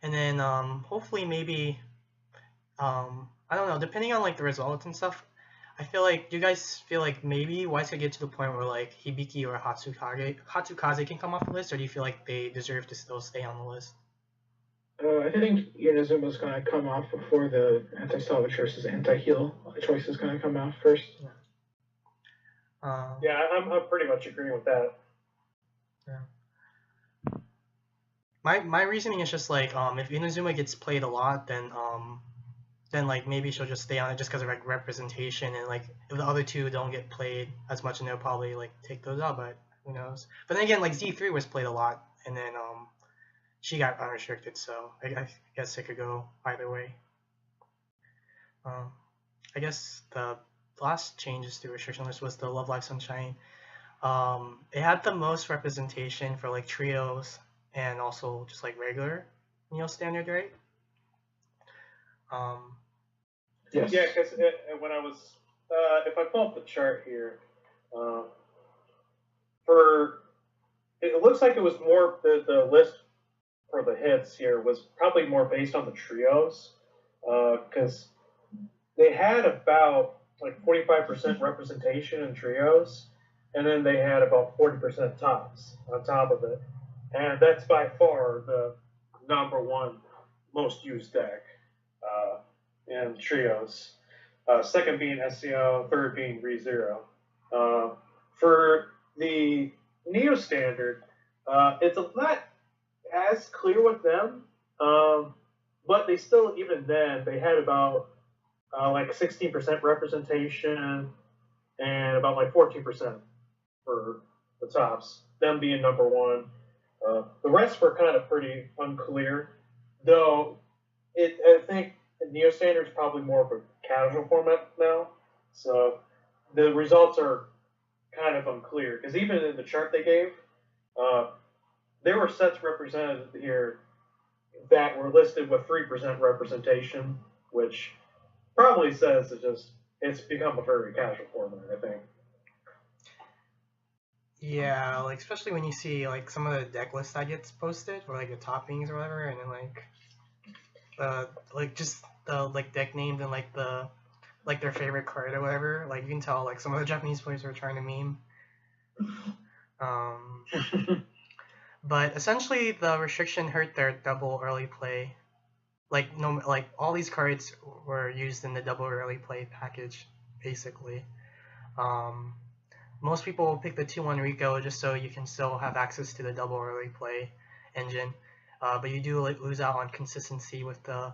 And then hopefully maybe I don't know, depending on like the results and stuff, I feel like, do you guys feel like maybe Weiss could get to the point where like Hibiki or Hatsukaze can come off the list, or do you feel like they deserve to still stay on the list? I think Inazuma's going to come off before the anti-salvage versus anti-heal choice is going to come out first. Yeah, I'm pretty much agreeing with that. Yeah. My reasoning is just like if Inazuma gets played a lot, then like maybe she'll just stay on it just because of like representation, and like if the other two don't get played as much, and they'll probably like take those out, but who knows. But then again, like Z3 was played a lot, and then she got unrestricted, so I guess it could go either way. I guess the last changes to restriction list was the Love Live Sunshine. It had the most representation for like trios and also just like regular. Neo Standard, right? Yes. Yeah, because when I was, if I pull up the chart here, uh, for it looks like it was more the list for the hits here was probably more based on the trios, because they had about like 45% representation in trios, and then they had about 40% tops on top of it, and that's by far the number one most used deck in trios. Second being SCO, third being ReZero. For the Neo Standard, it's not as clear with them, but they still, even then, they had about like 16% representation and about like 14% for the tops, them being number one. The rest were kind of pretty unclear, though I think Neo Standard is probably more of a casual format now, so the results are kind of unclear, because even in the chart they gave, there were sets represented here that were listed with 3% representation, which probably says it's become a very casual format, I think. Yeah, like especially when you see like some of the deck lists that gets posted, or like the toppings or whatever, and then like just the like deck names and like their favorite card or whatever. Like you can tell like some of the Japanese players are trying to meme. But essentially the restriction hurt their double early play. Like all these cards were used in the double early play package, basically. Most people will pick the 2-1 Rico just so you can still have access to the double early play engine. But you do lose out on consistency with the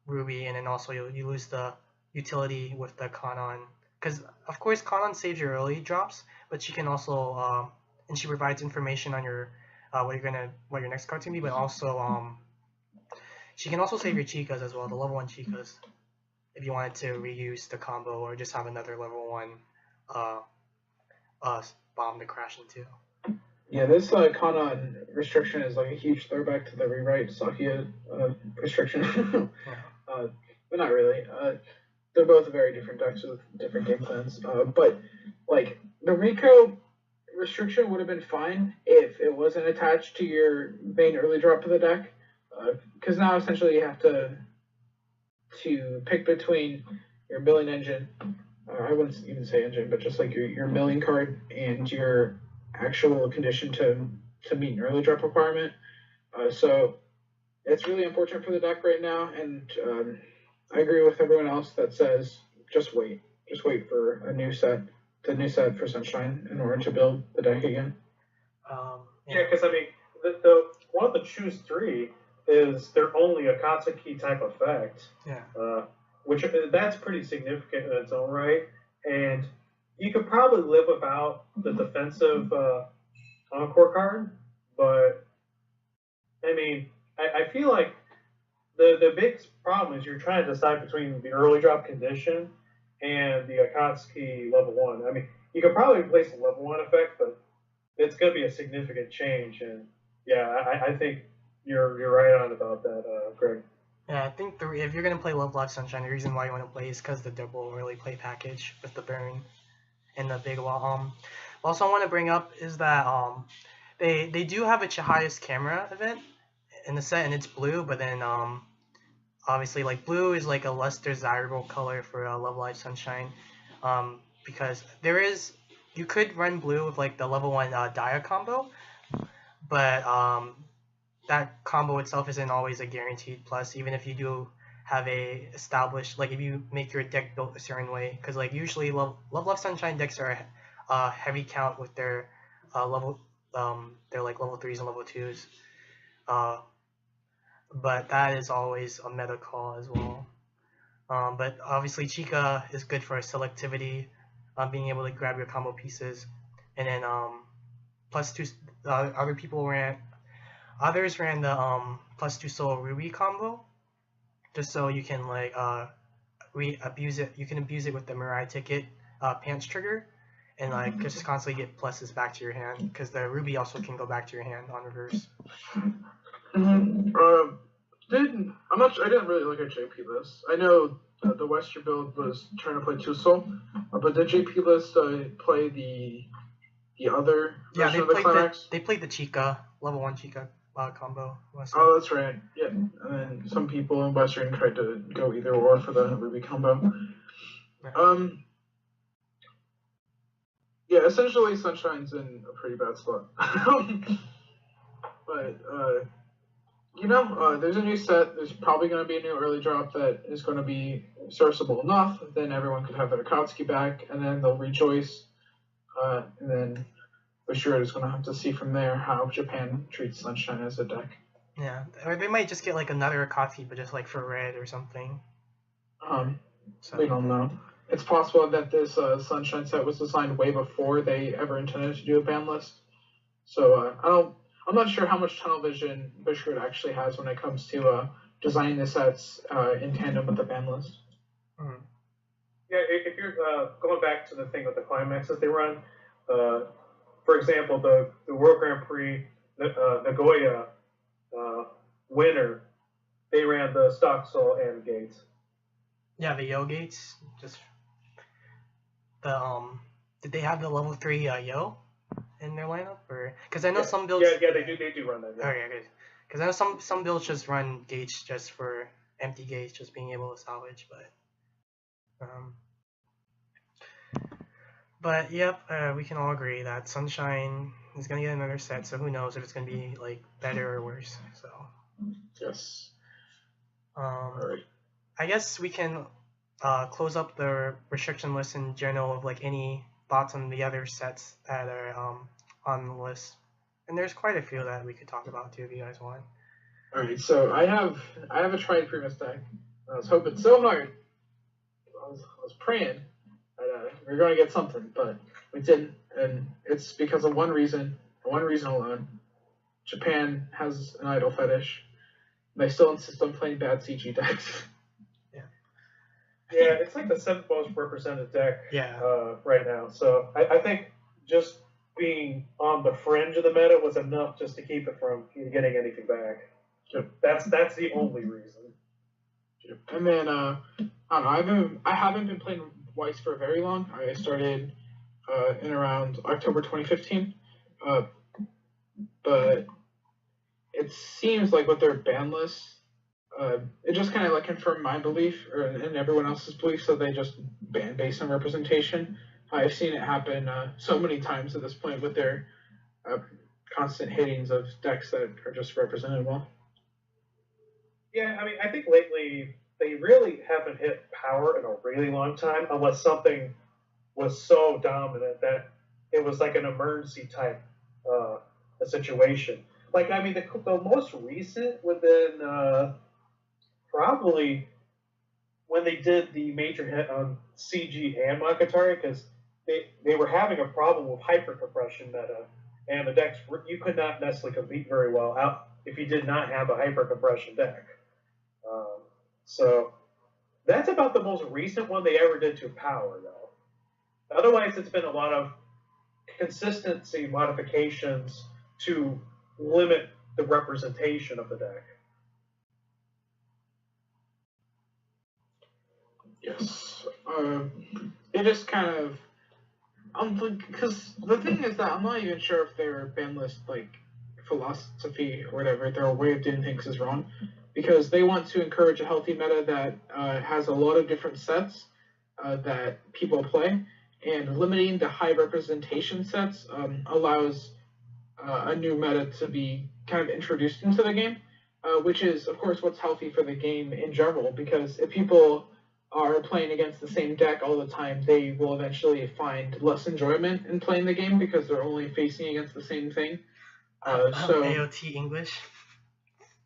Ruby, and then also you lose the utility with the Kanon. Because of course Kanon saves your early drops, but she can also and she provides information on your what your next card's gonna be, but also she can also save your Chicas as well, the level 1 Chicas, if you wanted to reuse the combo or just have another level 1 bomb to crash into. Yeah, this Kanon restriction is like a huge throwback to the rewrite Sakia restriction. But not really. They're both very different decks with different game plans. But like the Rico restriction would have been fine if it wasn't attached to your main early drop of the deck. Because now essentially you have to pick between your milling engine, I wouldn't even say engine, but just like your milling card and your actual condition to meet an early drop requirement. So it's really unfortunate for the deck right now, and I agree with everyone else that says just wait for the new set for Sunshine in order to build the deck again. Yeah, because I mean, the one of the choose 3 is they're only a Katsuki type effect. Yeah. Which that's pretty significant in its own right, and you could probably live without the defensive Encore card, but I mean, I feel like the big problem is you're trying to decide between the early drop condition and the Akatsuki level 1. I mean, you could probably replace the level 1 effect, but it's going to be a significant change, and yeah, I think you're right on about that, Greg. Yeah, I think if you're gonna play Love Live Sunshine, the reason why you want to play is because the double early play package with the burn and the big wall. Also, I want to bring up is that they do have a highest camera event in the set, and it's blue. But then obviously like blue is like a less desirable color for Love Live Sunshine, because you could run blue with like the level 1 Dia combo, but that combo itself isn't always a guaranteed plus, even if you do have a established, like if you make your deck built a certain way, because like usually Love Live Sunshine decks are heavy count with their they're like level 3s and level 2s, but that is always a meta call as well. But obviously Chica is good for selectivity, being able to grab your combo pieces, and then +2 others ran the +2 soul Ruby combo, just so you can like abuse it. You can abuse it with the Mirai ticket pants trigger, and like just constantly get pluses back to your hand, because the Ruby also can go back to your hand on reverse. I didn't really look at JP list. I know the Western build was trying to play Two Soul, but did JP list play the other version of the Climax? They played the Chica level 1 Chica combo. Oh, that's right. Yeah, and then some people in Western tried to go either or for the Ruby combo. Yeah, essentially Sunshine's in a pretty bad spot. But there's a new set. There's probably going to be a new early drop that is going to be serviceable enough. Then everyone could have their Akatsuki back, and then they'll rejoice. And then Bushira is going to have to see from there how Japan treats Sunshine as a deck. Yeah, or they might just get like another Akatsuki, but just like for red or something. We don't know. It's possible that this Sunshine set was designed way before they ever intended to do a ban list. So I'm not sure how much tunnel vision Bushwood actually has when it comes to designing the sets in tandem with the ban list. Mm-hmm. Yeah, if you're going back to the thing with the climaxes they run, for example, the World Grand Prix Nagoya winner, they ran the Stock Soul and Gates. Yeah, the Yo Gates. Just the did they have the level 3 Yo in their lineup, or because I know some builds. Yeah, they do run that. Yeah. Okay, good. Because I know some builds just run Gates just for empty Gates, just being able to salvage, but yep, we can all agree that Sunshine is gonna get another set. So who knows if it's gonna be like better or worse. So yes. All right. I guess we can close up the restriction list in general of like any thoughts on the other sets that are on the list. And there's quite a few that we could talk about too if you guys want. Alright, so I have a tried previous deck. I was hoping so hard. I was praying that we were going to get something, but we didn't. And it's because of one reason alone. Japan has an idol fetish. And they still insist on playing bad CG decks. Yeah, it's like the 7th most represented deck right now. So I think just being on the fringe of the meta was enough just to keep it from getting anything back. Yep. That's the only reason. Yep. And then I don't know. I haven't been playing Weiss for very long. I started in around October 2015, but it seems like with their ban list, it just kind of like confirmed my belief and everyone else's belief, so they just ban based on representation. I've seen it happen so many times at this point with their constant hitings of decks that are just represented well. Yeah, I mean, I think lately they really haven't hit power in a really long time, unless something was so dominant that it was like an emergency type a situation. Like, I mean, the most recent within probably when they did the major hit on CG and Monogatari, because they were having a problem with hyper-compression meta, and the decks, you could not necessarily compete very well out if you did not have a hyper-compression deck. So that's about the most recent one they ever did to power, though. Otherwise, it's been a lot of consistency modifications to limit the representation of the deck. Yes. It just kind of... because the thing is that I'm not even sure if their ban list, like, philosophy or whatever, their way of doing things is wrong. Because they want to encourage a healthy meta that has a lot of different sets that people play. And limiting the high representation sets allows a new meta to be kind of introduced into the game. Which is, of course, what's healthy for the game in general. Because if people are playing against the same deck all the time, they will eventually find less enjoyment in playing the game because they're only facing against the same thing. So AOT English.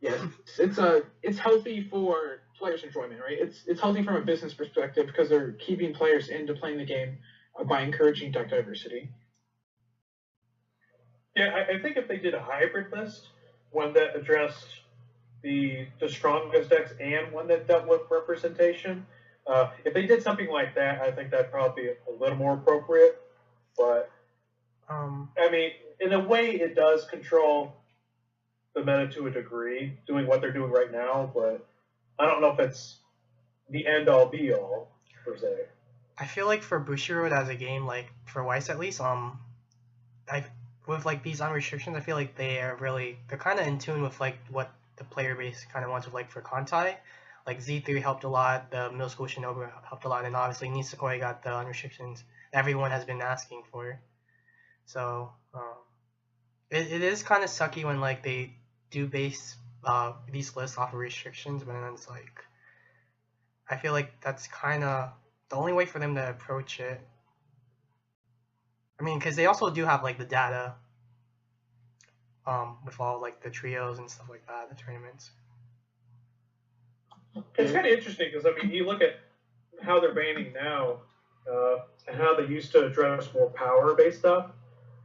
Yes, it's healthy for players' enjoyment, right? It's healthy from a business perspective because they're keeping players into playing the game by encouraging deck diversity. Yeah, I think if they did a hybrid list, one that addressed the strongest decks and one that dealt with representation, if they did something like that, I think that'd probably be a little more appropriate. But I mean, in a way, it does control the meta to a degree, doing what they're doing right now, but I don't know if it's the end-all be-all, per se. I feel like for Bushiroad as a game, like for Weiss at least, I with like these unrestrictions, I feel like they're kind of in tune with like what the player base kind of wants with like for Kantai. Like Z3 helped a lot, the Middle School Shinobu helped a lot, and obviously Nisekoi got the unrestrictions everyone has been asking for. So it is kind of sucky when like they do base these lists off of restrictions, but then it's like I feel like that's kind of the only way for them to approach it. I mean, because they also do have like the data with all like the trios and stuff like that, the tournaments. It's kind of interesting because I mean, you look at how they're banning now and how they used to address more power-based stuff,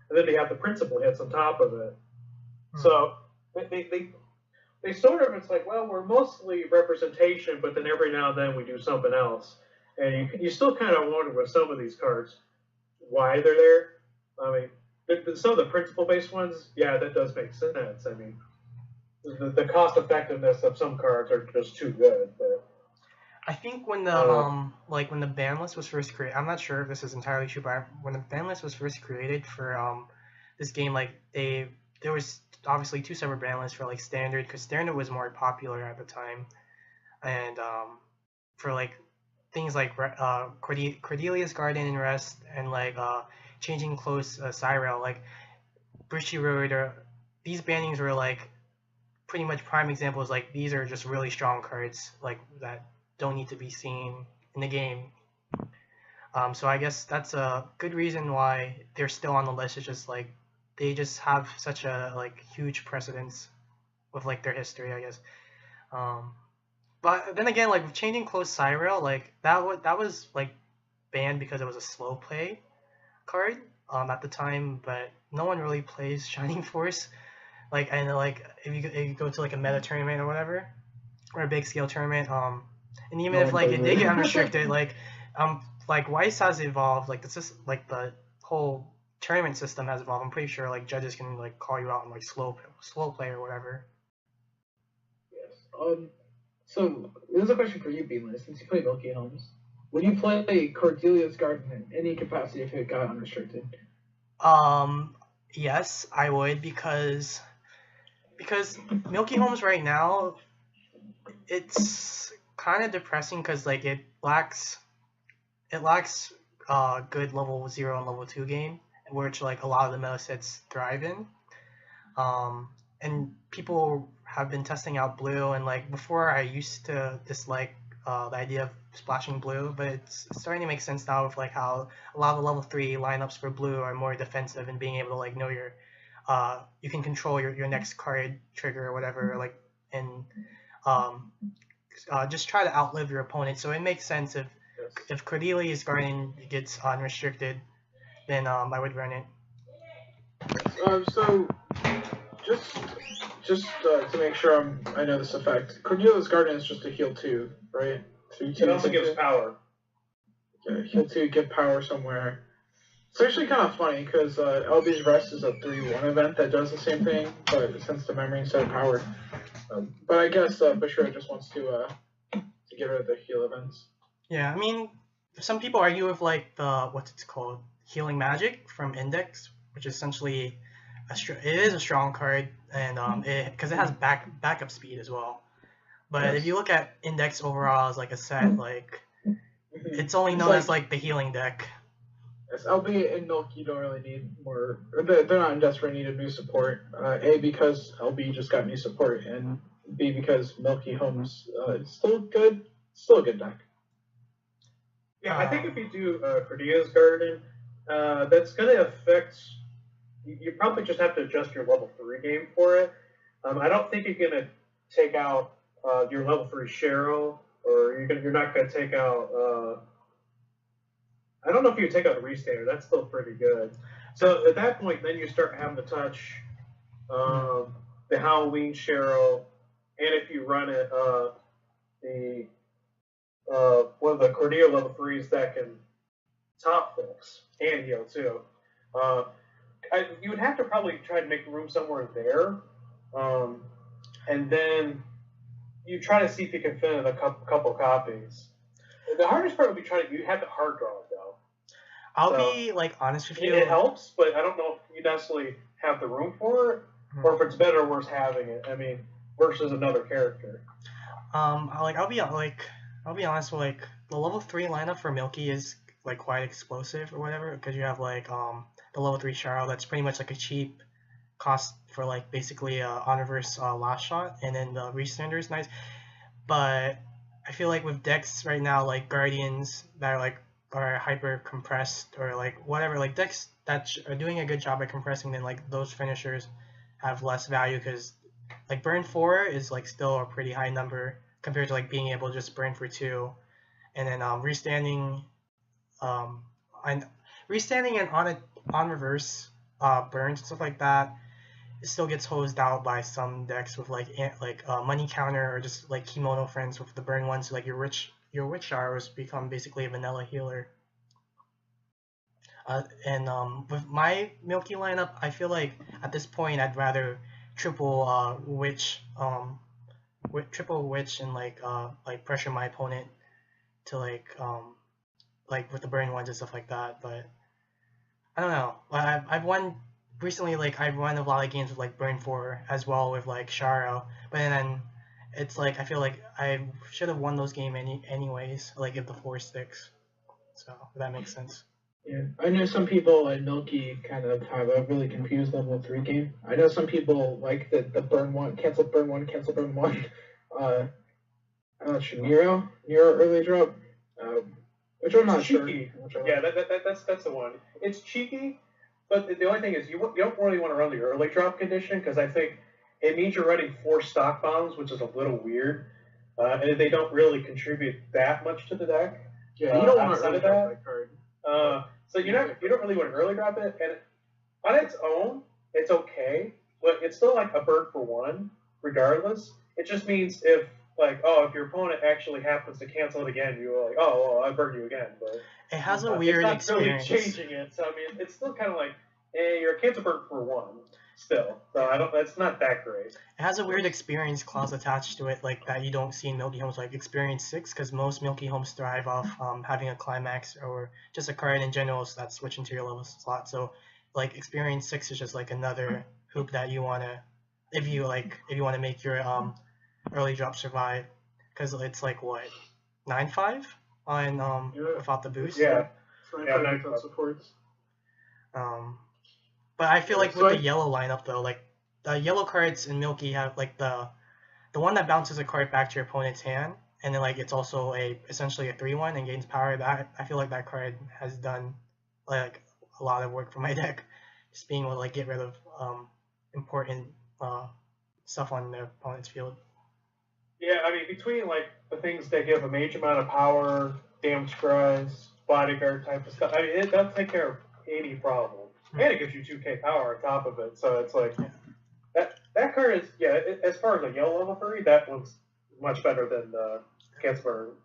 and then they have the principal hits on top of it. So they sort of, it's like, well, we're mostly representation, but then every now and then we do something else, and you still kind of wonder with some of these cards why they're there. I mean, some of the principle-based ones, yeah, that does make sense. I mean, the cost effectiveness of some cards are just too good. But I think when the when the ban list was first created, I'm not sure if this is entirely true, but when the ban list was first created for this game, like there was obviously two separate ban lists for like standard, because standard was more popular at the time, and for like things like Cordelia's Garden and Rest, and like Changing Close Cyril, like Bushiroad, or these bannings were like pretty much prime examples. Like these are just really strong cards like that don't need to be seen in the game. So I guess that's a good reason why they're still on the list. It's just like they just have such a like huge precedence with like their history, I guess. But then again, like with Changing Close Cyril, like that was like banned because it was a slow play card at the time, but no one really plays Shining Force. Like, and like if you go to like a meta tournament or whatever, or a big scale tournament, and even if like it did get unrestricted, like Weiss has evolved, like the whole tournament system has evolved. I'm pretty sure like judges can like call you out on like slow play or whatever. Yes. So there's a question for you, Beanless, since you play Milky Homes. Would you play Cordelia's Garden in any capacity if it got unrestricted? Yes, I would, because Milky Homes right now, it's kind of depressing because like it lacks good level 0 and level 2 game, which like a lot of the meta sets thrive in. And people have been testing out blue, and like before I used to dislike the idea of splashing blue, but it's starting to make sense now with like how a lot of the level 3 lineups for blue are more defensive, and being able to like know your you can control your next card trigger or whatever, like, and just try to outlive your opponent. So it makes sense if Cordelia's Garden gets unrestricted, then I would run it. So just to make sure I know this effect, Cordelia's Garden is just a heal 2, right? So it also gives power. Okay, heal 2, give power somewhere. It's actually kind of funny because LB's Rest is a 3-1 event that does the same thing, but since the memory instead of power. But I guess Bushiroad just wants to get rid of the heal events. Yeah, I mean, some people argue with like the what's it called, Healing Magic from Index, which is essentially it is a strong card, and because it has backup speed as well. But if you look at Index overall as like a set, like it's only known as like the healing deck. Yes, albeit in Milk you don't really need more, or they're not in desperate need of new support. A, because LB just got new support, and B, because Milky Homes is still good, still a good deck. Yeah, I think if you do Cordelia's Garden, that's going to affect. You probably just have to adjust your level 3 game for it. I don't think you're going to take out your level 3 Cheryl, or you're not going to take out. I don't know if you take out the Restander. That's still pretty good. So at that point, then you start having to touch the Halloween Cheryl, and if you run it, the one of the Cordelia level 3s that can top folks and heal too. You would have to probably try to make room somewhere there and then you try to see if you can fit in a couple copies. The hardest part would be you have to hard draw it though. I'll be like honest with you. It helps, but I don't know if you necessarily have the room for it, or if it's better or worse having it. I mean, versus another character. I'll be honest. Like the level 3 lineup for Milky is like quite explosive or whatever, because you have like the level 3 Sharo that's pretty much like a cheap cost for like basically on reverse last shot, and then the restander is nice. But I feel like with decks right now, like Guardians that are hyper compressed, or like whatever, like decks that are doing a good job at compressing, then like those finishers have less value, because like burn 4 is like still a pretty high number compared to like being able to just burn for 2, and then restanding and on reverse burns and stuff like that, it still gets hosed out by some decks with like money counter, or just like kimono friends with the burn ones. So like your witch showers become basically a vanilla healer. And with my Milky lineup, I feel like at this point I'd rather triple witch and like pressure my opponent to like with the burn ones and stuff like that. But I don't know. I've won recently. Like I've won a lot of games with like burn 4 as well with like Sharo, but then it's like I feel like I should have won those games anyways. Like if the 4 sticks. So if that makes sense. Yeah, I know some people at Milky kind of have a really confused level 3 game. I know some people like the burn 1, cancel burn 1, cancel burn 1. I'm not sure. Nero early drop, which I'm not cheeky. Sure. Yeah, that's the one. It's cheeky, but the only thing is you don't really want to run the early drop condition, because I think it means you're running 4 stock bombs, which is a little weird, and they don't really contribute that much to the deck. Yeah, you don't want to outside early of drop that. that card. So you don't really want to early drop it, and on its own, it's okay, but it's still like a burn for 1, regardless. It just means if your opponent actually happens to cancel it again, you're like, oh, well, I burned you again. But it has a weird experience. It's not really changing it, so I mean, it's still kind of like, you're a cancel burn for 1 still. So that's not that great. It has a weird experience clause attached to it, like that you don't see in Milky Homes, like experience 6, because most Milky Homes thrive off having a climax or just a card in general that's switching to your level slot. So like experience 6 is just like another hoop that you wanna, if you wanna make your early drop survive, because it's like what 9/5 on without the boost. Yeah. 9/5 supports. But I feel like with the yellow lineup though, like the yellow cards in Milky have like the one that bounces a card back to your opponent's hand, and then like it's also essentially a 3/1 and gains power. That I feel like that card has done like a lot of work for my deck, just being able to like get rid of important stuff on the opponent's field. Yeah, I mean, between like the things that give a major amount of power, damage scries, bodyguard type of stuff, I mean, it does take care of any problem. And it gives you 2k power on top of it, so it's like, that card is, as far as a yellow level 3, that one's much better than cancel burn.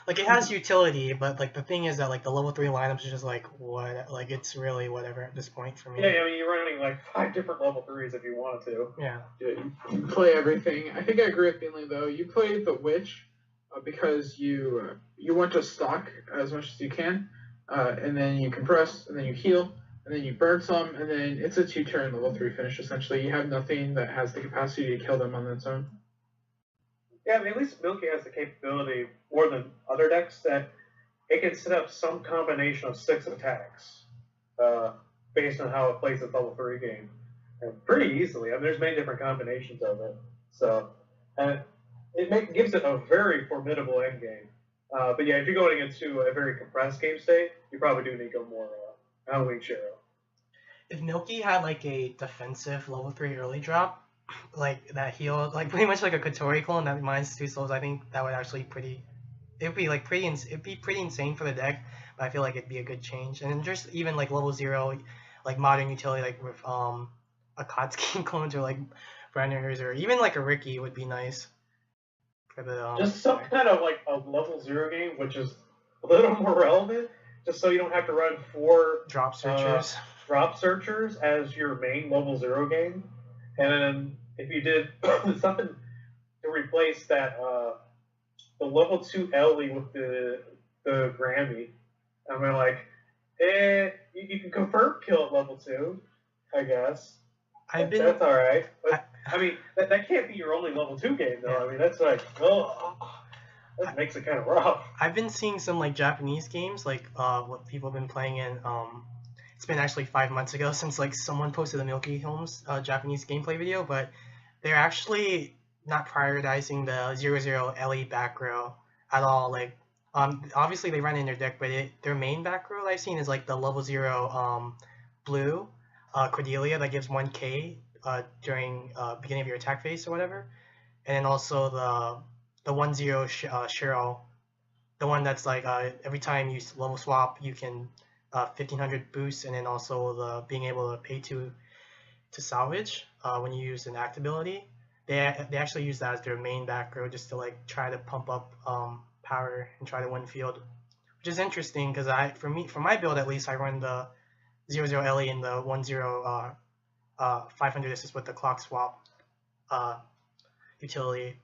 Like, it has utility, but like the thing is that like the level 3 lineups is just like, what, like it's really whatever at this point for me. Yeah, I mean, you're running like 5 different level 3s if you wanted to. Yeah. You play everything. I think I agree with Finley though. You play the witch because you want to stock as much as you can, and then you compress, and then you heal, and then you burn some, and then it's a 2-turn level 3 finish essentially. You have nothing that has the capacity to kill them on its own. Yeah, I mean, at least Milky has the capability, more than other decks, that it can set up some combination of 6 attacks based on how it plays its level 3 game. And pretty easily. I mean, there's many different combinations of it. So, and it gives it a very formidable endgame. But yeah, if you're going into a very compressed game state, you probably do need to go more Halloween Sharo. If Milky had like a defensive level 3 early drop, like that heal, like pretty much like a Kotori clone that minus 2 souls, I think that would actually it'd be pretty insane for the deck, but I feel like it'd be a good change. And then just even like level 0, like modern utility, like with a Kotsky clones or like Branders, or even like a Ricky would be nice. For the, just some kind of like a level 0 game, which is a little more relevant, just so you don't have to run 4 drop searchers as your main level 0 game. And then if you did something to replace that the level 2 Ellie with the Grammy. I mean, like, you can confirm kill at level 2, I guess. That's all right. But I mean, that can't be your only level 2 game, though. Yeah. I mean, that's like, that makes it kind of rough. I've been seeing some like Japanese games, like what people have been playing in. It's been actually 5 months ago since like someone posted a Milky Holmes Japanese gameplay video, but they're actually not prioritizing the 00 LE back row at all. Like, obviously they run in their deck, but their main back row I've seen is like the level 0 blue Cordelia that gives 1k during beginning of your attack phase or whatever, and then also the 1-0 Cheryl, the one that's like every time you level swap you can 1500 boost, and then also the being able to pay to salvage when you use an act ability. They actually use that as their main back row just to like try to pump up power and try to win field, which is interesting because for my build at least, I run the 00 LE and the 1-0 500 assist with the clock swap utility.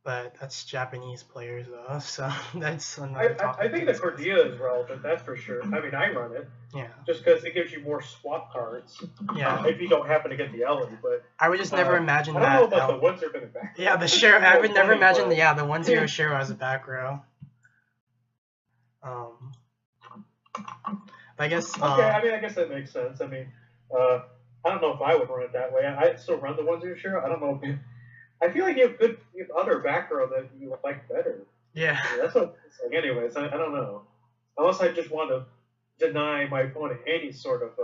But that's Japanese players though, so that's another topic. I think the Cordelia is relevant, that's for sure. I mean, I run it. Yeah. Just because it gives you more swap cards. Yeah. If you don't happen to get the Ellie, but I would just never imagine that. I don't know about the 1-0 in the back. Yeah, the Shero. I would never imagine the 1-0 Shero as a back row. I guess. Okay, I mean, I guess that makes sense. I mean, I don't know if I would run it that way. I still run the 1-0 Shero. I don't know if I feel like you have other back row that you like better. Yeah. That's what it's like. Anyways, I don't know. Unless I just want to deny my opponent any sort of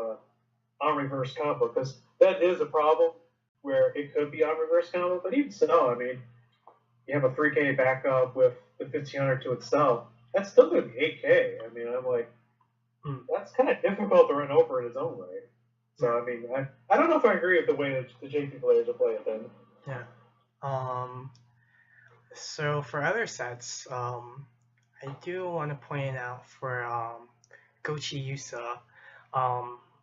on reverse combo, because that is a problem where it could be on reverse combo. But even so, I mean, you have a 3k backup with the 1500 to itself. That's still going to be 8k. I mean, I'm like, that's kind of difficult to run over in its own way. So I mean, I don't know if I agree with the way that the JP players will play it then. Yeah. So for other sets, I do want to point out for Gochi Yusa,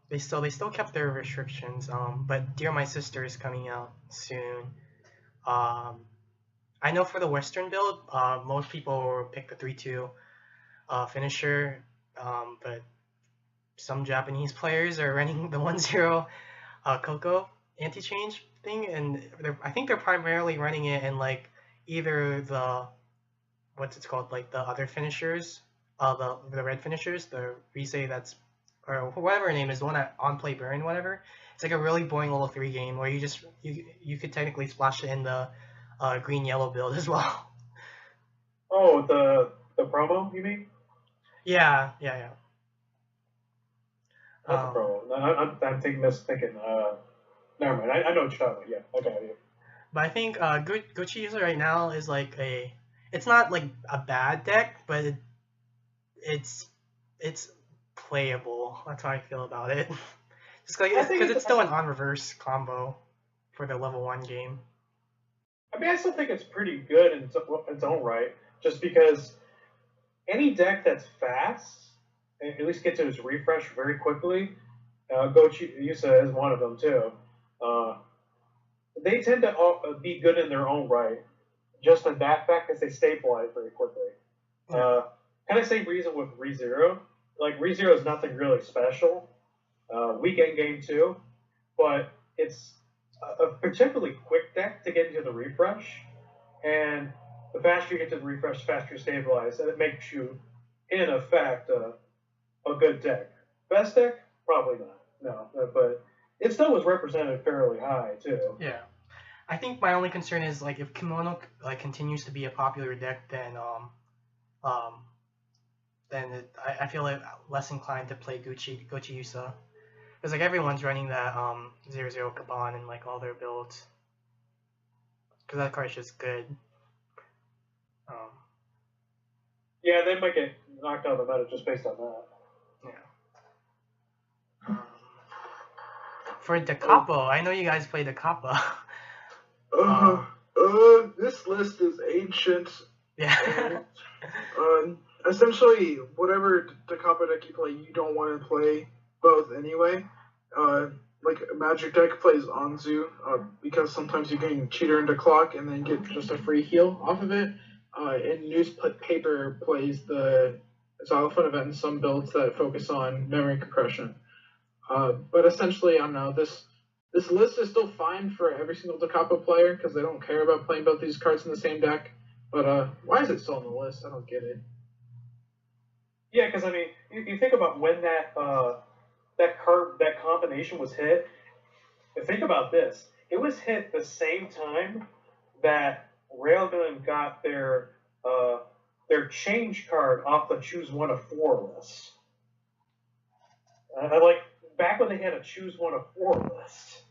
they still kept their restrictions, but Dear My Sister is coming out soon. I know for the Western build, most people pick the 3-2 finisher, but some Japanese players are running the 1-0 Coco anti-change thing, and I think they're primarily running it in like either the like the other finishers, the red finishers, the Rise that's, or whatever her name is, the one that on play burn, whatever. It's like a really boring level 3 game where you could technically splash it in the green yellow build as well. Oh, the promo, you mean? Yeah. Not the promo. No, I'm thinking. Never mind. I know what you're talking about. Yeah, I got you. But I think Gochi User right now is like it's not like a bad deck, but it's playable. That's how I feel about it. Just like because it's still an on reverse combo for the level 1 game. I mean, I still think it's pretty good in its own right, just because any deck that's fast and at least gets to its refresh very quickly, Gochi Yusa is one of them too. They tend to be good in their own right, just in that fact because they stabilize very quickly. Kind of same reason with ReZero. Like, ReZero is nothing really special. Weekend game too, but it's a particularly quick deck to get into the refresh, and the faster you get to the refresh, the faster you stabilize, and it makes you, in effect, a good deck. Best deck? Probably not. No, but it still was represented fairly high too. Yeah, I think my only concern is like if Kimono like continues to be a popular deck, then I feel like less inclined to play Gochi Yusa, because like everyone's running that 0-0 Kaban in like all their builds, because that card's just good. Yeah, they might get knocked out of the meta just based on that. Yeah. For Da Capo, I know you guys play Da Capo. This list is ancient. Yeah. Essentially, whatever Da Capo deck you play, you don't want to play both anyway. like a Magic deck plays Anzu because sometimes you can cheater into clock and then get just a free heal off of it. And Newspaper plays the Xylophone event in some builds that focus on memory compression. But essentially, I don't know, this list is still fine for every single Da Capo player because they don't care about playing both these cards in the same deck. But why is it still on the list? I don't get it. Yeah, because I mean, you think about when that combination was hit. Think about this: it was hit the same time that Railgun got their change card off the choose one of four list. Like back when they had a choose one of four list.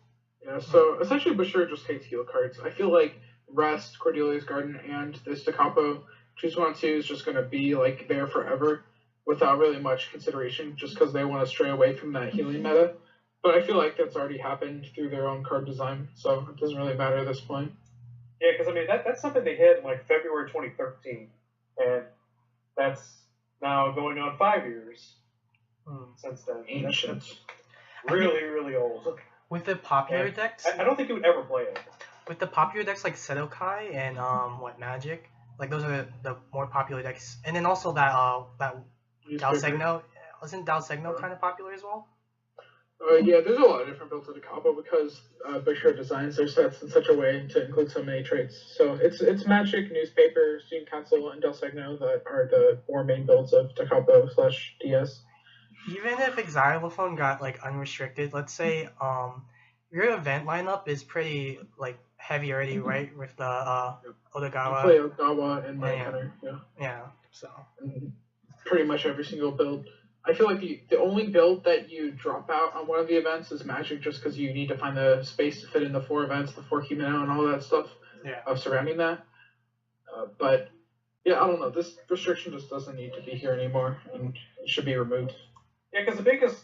Yeah, so essentially Bashir just hates heal cards. I feel like Rest, Cordelia's Garden, and this Da Capo choose one of two is just gonna be like there forever without really much consideration just because they want to stray away from that healing meta. But I feel like that's already happened through their own card design, so it doesn't really matter at this point. Yeah, because I mean that's something they hit in like February 2013, and that's now going on 5 years since then. Ancient. That's really old. With the popular decks, I don't think you would ever play it. with the popular decks like Sedokai and Magic, like those are the more popular decks, and then also that Dao Segno, wasn't Dao Segno kind of popular as well? Yeah, there's a lot of different builds of the combo because Bashir designs their sets in such a way to include so many traits. So it's Magic, Newspaper, Student Council, and Del Segno that are the four main builds of Da Capo/DS. Even if Xylophone got like unrestricted, let's say your event lineup is pretty like heavy already, right? With the Odagawa. You play Ogawa and Mind Hunter, yeah. Yeah, so. And pretty much every single build. I feel like the only build that you drop out on one of the events is Magic just because you need to find the space to fit in the four events, the 4 Humano and all that stuff surrounding that. But, yeah, I don't know. This restriction just doesn't need to be here anymore and it should be removed. Yeah, because the biggest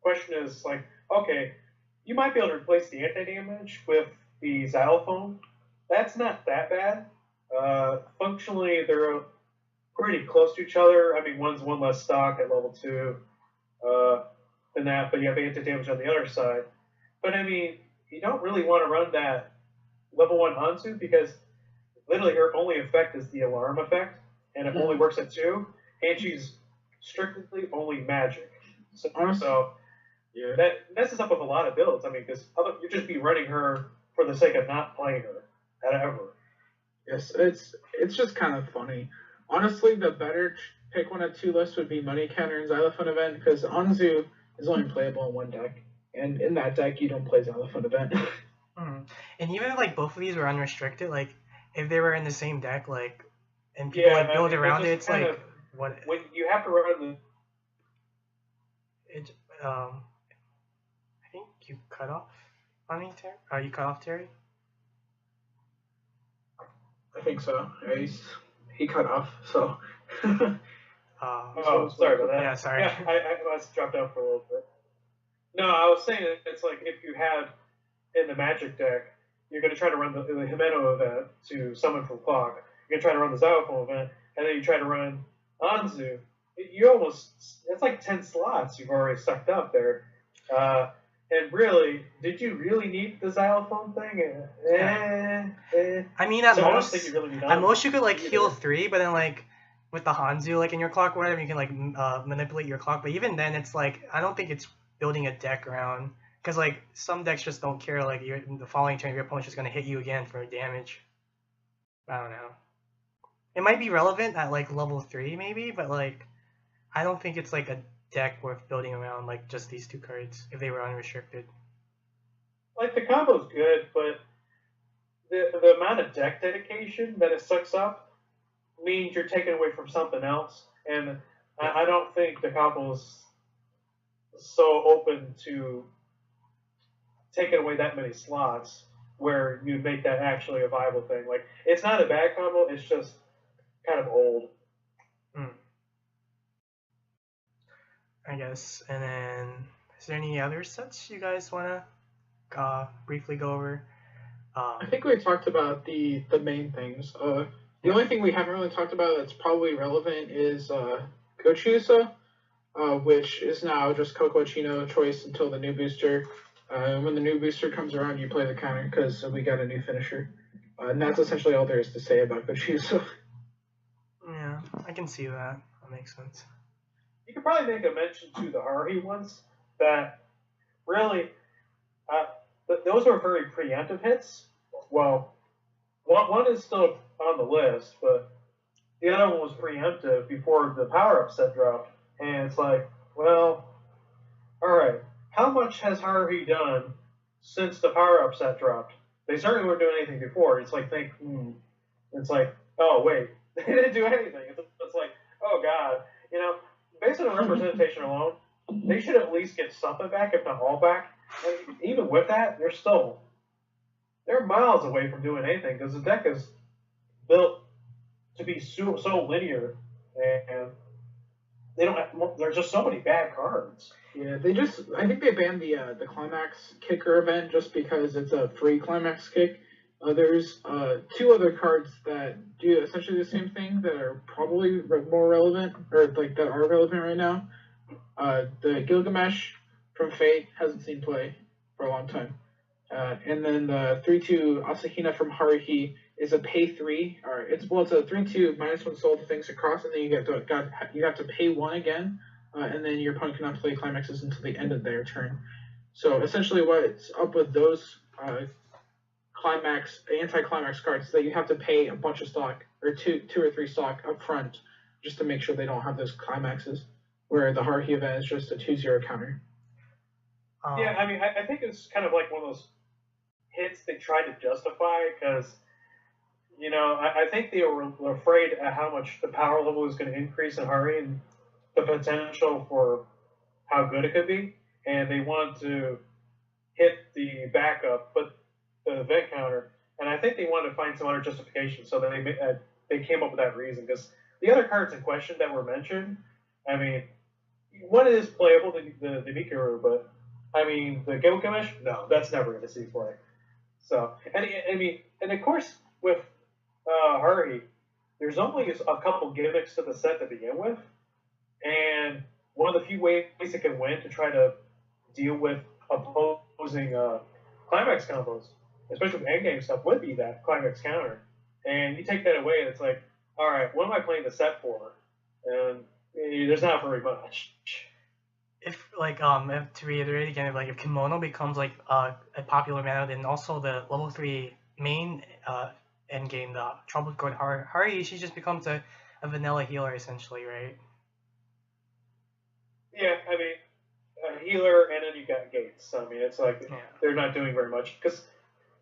question is, like, okay, you might be able to replace the anti-damage with the Xylophone. That's not that bad. Functionally, they're pretty close to each other. I mean, one's one less stock at level 2 than that, but you have anti-damage on the other side. But, I mean, you don't really want to run that level 1 Hansu because literally her only effect is the alarm effect, and it only works at 2, and she's strictly only magic. So that messes up with a lot of builds. I mean, because you'd just be running her for the sake of not playing her ever. Yes, it's just kind of funny. Honestly, the better pick one of two list would be Money Counter and Xylophone Event because Anzu is only playable in one deck, and in that deck you don't play Xylophone Event. And even if like both of these were unrestricted, like if they were in the same deck, like and people like build around it, it's like what when you have to run the. It I think you cut off on me, Terry. You cut off Terry? I think so. Yeah, he cut off, so. Sorry about that. Yeah, sorry. Yeah, I must dropped out for a little bit. No, I was saying it's like if you had in the Magic deck, you're going to try to run the Himeno event to summon from clock. You're going to try to run the Xylophone event, and then you try to run Anzu. It's like 10 slots you've already sucked up there. And really, did you really need the Xylophone thing? I mean, at I don't think you really need you could like heal 3, but then like with the Hanzu like in your clock or whatever, you can like manipulate your clock. But even then, it's like I don't think it's building a deck around because like some decks just don't care. Like the following turn, your opponent's just gonna hit you again for damage. I don't know. It might be relevant at like level 3 maybe, but like I don't think it's like a deck worth building around like just these two cards if they were unrestricted. Like the combo's good, but the amount of deck dedication that it sucks up means you're taking away from something else, and I don't think the combo's so open to taking away that many slots where you make that actually a viable thing. Like it's not a bad combo, it's just kind of old. I guess. And then, is there any other sets you guys want to briefly go over? I think we talked about the main things. The only thing we haven't really talked about that's probably relevant is Gochusa, which is now just Coco Chino choice until the new booster. When the new booster comes around, you play the counter because we got a new finisher. And that's essentially all there is to say about Gochu. Yeah, I can see that. That makes sense. You could probably make a mention to the Haruhi ones that really, those were very preemptive hits. Well, one is still on the list, but the other one was preemptive before the power-up set dropped. And it's like, well, all right, how much has Haruhi done since the power-up set dropped? They certainly weren't doing anything before. It's like, it's like, oh, wait, they didn't do anything. It's like, oh, God. You know, based on the representation alone, they should at least get something back, if not all back. And even with that, they're miles away from doing anything because the deck is built to be so linear, and they don't have, there's just so many bad cards. Yeah, I think they banned the climax kicker event just because it's a free climax kick. There's two other cards that do essentially the same thing that are probably more relevant, or like that are relevant right now. The Gilgamesh from Fate hasn't seen play for a long time. And then the 3/2 Asahina from Haruhi is a pay 3. Or it's a 3/2 -1 soul to things across, and then you have to pay 1 again, and then your opponent cannot play climaxes until the end of their turn. So essentially, what's up with those anti-climax cards is that you have to pay a bunch of stock, or two or three stock up front, just to make sure they don't have those climaxes. Where the Haruhi event is just a 2/0 counter. Yeah, I mean, I think it's kind of like one of those hits they tried to justify because, you know, I think they were afraid at how much the power level was going to increase in Haruhi and the potential for how good it could be, and they wanted to hit the backup, but the event counter, and I think they wanted to find some other justification, so that they came up with that reason because the other cards in question that were mentioned, I mean, one is playable, the Mikiru, but I mean, the Gilgamesh, no, that's never going to see play. So, and I mean, and of course, with Haruhi, there's only a couple gimmicks to the set to begin with, and one of the few ways it can win to try to deal with opposing climax combos, especially with endgame stuff, would be that climax counter. And you take that away, and it's like, all right, what am I playing the set for? And there's not very much. If to reiterate again, if Kimono becomes like a popular mana, then also the level 3 main endgame, the Troubled Gourd Haruhi, she just becomes a vanilla healer essentially, right? Yeah, I mean, a healer, and then you got gates. So, I mean, it's like they're not doing very much because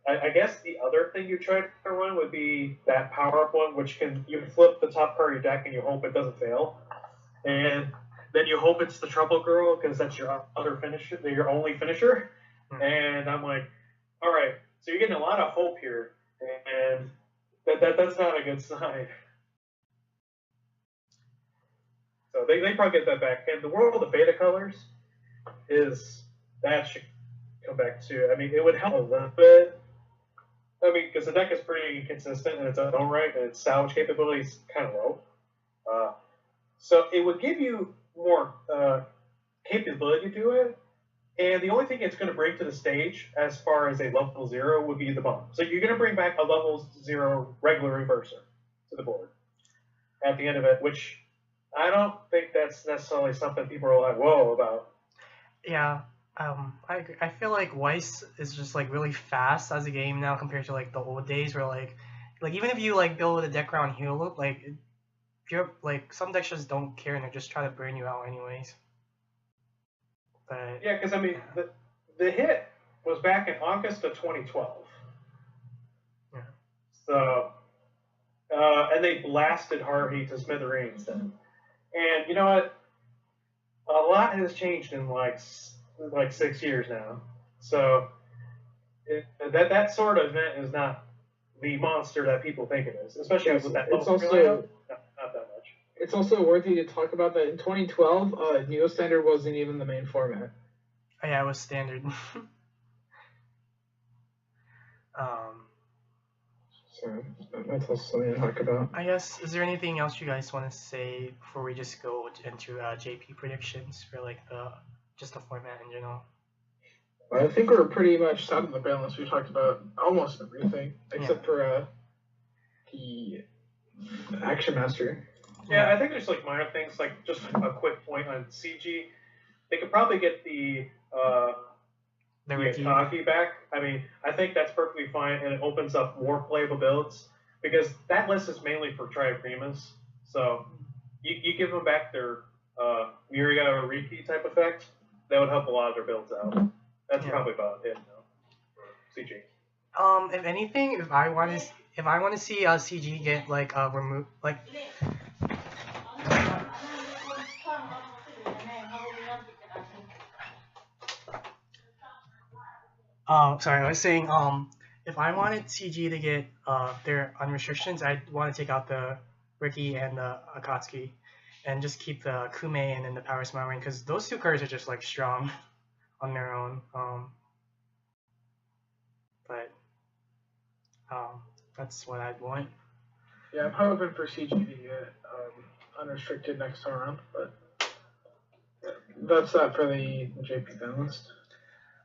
I guess the other thing you try to run would be that power-up one, which you can flip the top card of your deck and you hope it doesn't fail. And then you hope it's the Trouble Girl because that's your other finisher, your only finisher. And I'm like, all right, so you're getting a lot of hope here, and that's not a good sign. So they probably get that back. And the World of Beta Colors that should come back too. I mean, it would help a little bit. I mean, because the deck is pretty inconsistent in its own right, and its salvage capability is kind of low. So it would give you more capability to do it, and the only thing it's going to bring to the stage as far as a level 0 would be the bomb. So you're going to bring back a level 0 regular reverser to the board at the end of it, which I don't think that's necessarily something people are like, whoa, about. Yeah, I feel like Weiss is just like really fast as a game now compared to like the old days where like even if you like build a deck around Hero Loop, like you're like some decks just don't care and they just try to burn you out anyways. But yeah, because I mean the hit was back in August of 2012. Yeah. So and they blasted Haruhi to smithereens then. And you know what? A lot has changed in like 6 years now. So that sort of event is not the monster that people think it is, especially with that. It's also not that much. It's also worthy to talk about that in 2012, Neo Standard wasn't even the main format. Oh, yeah, it was standard. So that's also something to talk about. I guess, is there anything else you guys want to say before we just go into JP predictions for like just the format in general? I think we're pretty much set on the ban list. We talked about almost everything except for the Action Master. Yeah, I think there's like minor things, like just a quick point on CG. They could probably get the Akagi back. I mean, I think that's perfectly fine, and it opens up more playable builds because that list is mainly for Triaprimas. So you give them back their Myriad or repeat type effect, that would help a lot of their builds out. That's probably about it. For CG. If anything, if I want to see CG get like removed, like. Sorry, I was saying, if I wanted CG to get their unrestrictions, I'd want to take out the Ricky and the Akatsuki, and just keep the Kume and then the Power Smile Ring, because those two cards are just like strong on their own. But that's what I'd want. Yeah, I'm hoping for CG to get unrestricted next time around, but that's that for the JP ban list.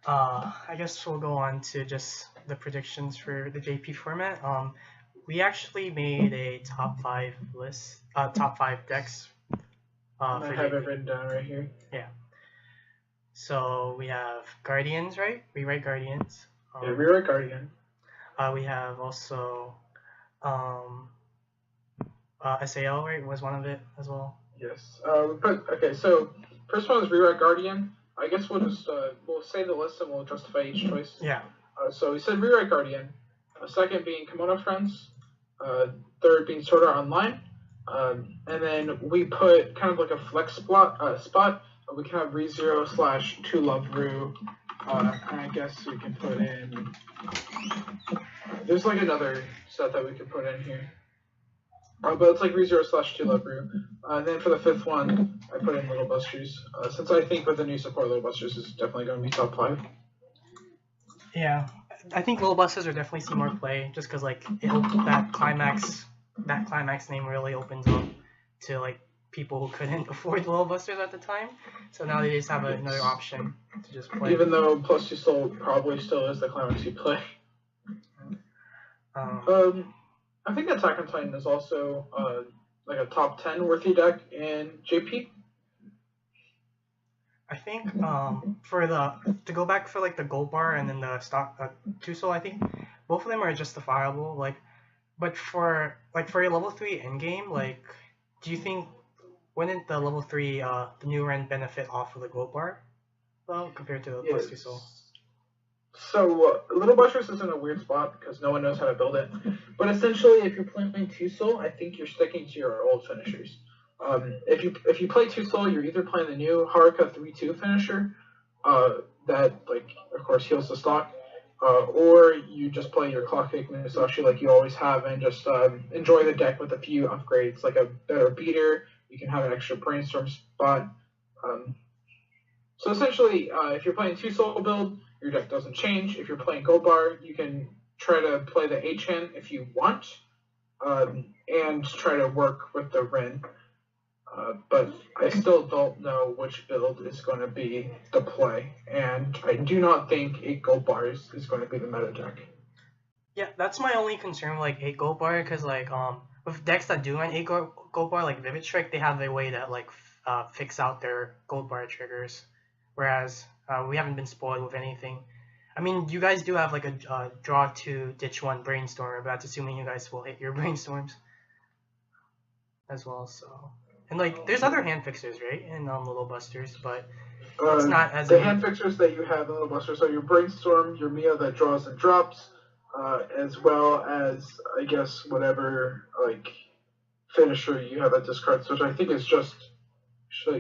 I guess we'll go on to just the predictions for the JP format. We actually made a top 5 list, top 5 decks. I have it written down right here. Yeah. So we have Guardians, right? Rewrite Guardians. Yeah, Rewrite Guardian. We have also SAL, right? Was one of it as well. Yes. Okay, so first one is Rewrite Guardian. I guess we'll just we'll say the list and we'll justify each choice. Yeah. So we said Rewrite Guardian. Second being Kimono Friends. Third being Sword Art Online. And then we put kind of like a flex spot. We can have ReZero/2 Love Ru. And I guess we can put in. There's like another set that we could put in here. But it's like ReZero/2 Love Ru. And then for the fifth one, I put in Little Busters. Since I think with the new support, Little Busters is definitely going to be top 5. Yeah, I think Little Busters will definitely see more play, just because like that climax name really opens up to like people who couldn't afford Little Busters at the time. So now they just have another option to just play. Even though +2 Soul probably still is the climax you play. I think Attack on Titan is also like a top 10 worthy deck in JP. I think to go back for like the gold bar and then the stock 2 soul, I think both of them are justifiable. Like, but for your level 3 endgame, like, do you think wouldn't the level 3 the new Ren benefit off of the gold bar, well, compared to the +2 soul? So Little Busters is in a weird spot because no one knows how to build it. But essentially, if you're playing 2 soul, I think you're sticking to your old finishers. If you play 2 soul, you're either playing the new Haruka 3/2 finisher, that like of course heals the stock, or you just play your Clock Kick Musashi like you always have and just enjoy the deck with a few upgrades, like a better beater. You can have an extra brainstorm spot. So essentially, if you're playing 2 soul build, your deck doesn't change. If you're playing Gold Bar, you can try to play the H-Hand if you want, and try to work with the Ren. But I still don't know which build is going to be the play, and I do not think 8 Gold Bars is going to be the meta deck. Yeah, that's my only concern with like 8 Gold Bar, because like with decks that do run 8 Gold Bar, like Vivid Strike, they have their way to like fix out their Gold Bar triggers, whereas we haven't been spoiled with anything. I mean, you guys do have like a draw 2, ditch 1 brainstorm, but that's assuming you guys will hit your brainstorms as well. So, and like there's other hand fixers, right, in Little Busters, but it's not as the hand fixers that you have in Little Busters are your brainstorm, your Mia that draws and drops, as well as I guess whatever like finisher you have that discards, which I think is just.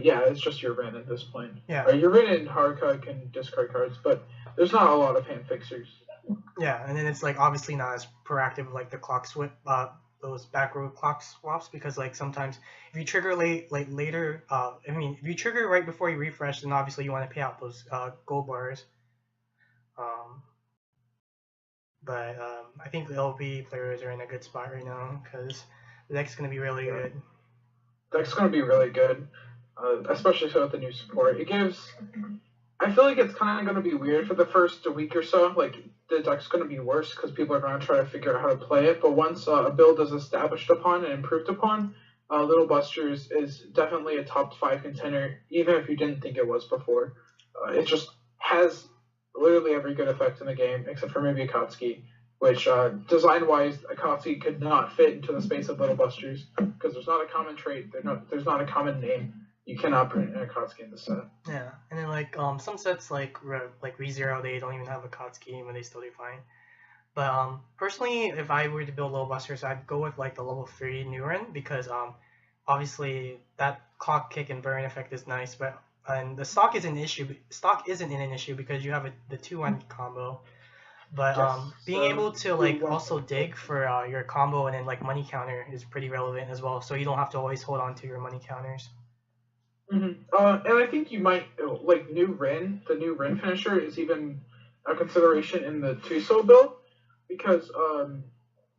Yeah, it's just your Ren at this point. Yeah. Your Ren and Haruka can discard cards, but there's not a lot of hand fixers. Yeah, and then it's like obviously not as proactive like the clock switch, those back row clock swaps, because like sometimes if you trigger later, if you trigger right before you refresh, then obviously you want to pay out those gold bars. But I think the LP players are in a good spot right now because the deck's gonna be really good. The deck's gonna be really good. Especially so with the new support. It gives I feel like it's kind of going to be weird for the first week or so. Like, the deck's going to be worse because people are going to try to figure out how to play it. But once a build is established upon and improved upon, Little Busters is definitely a top 5 contender, even if you didn't think it was before. It just has literally every good effect in the game, except for maybe Akatsuki, which design-wise, Akatsuki could not fit into the space of Little Busters because there's not a common trait, there's not a common name. You cannot print an Akatsuki in the set. Yeah, and then like some sets like ReZero, they don't even have Akatsuki, but they still do fine. But personally, if I were to build Little Busters, I'd go with like the level 3 Neuron because obviously that clock kick and burn effect is nice, but and the stock isn't an issue. Stock isn't an issue because you have the 2-1 combo. But being able to like also dig for your combo and then like money counter is pretty relevant as well. So you don't have to always hold on to your money counters. Mm-hmm. And I think you might like the new Rin finisher is even a consideration in the 2-soul build because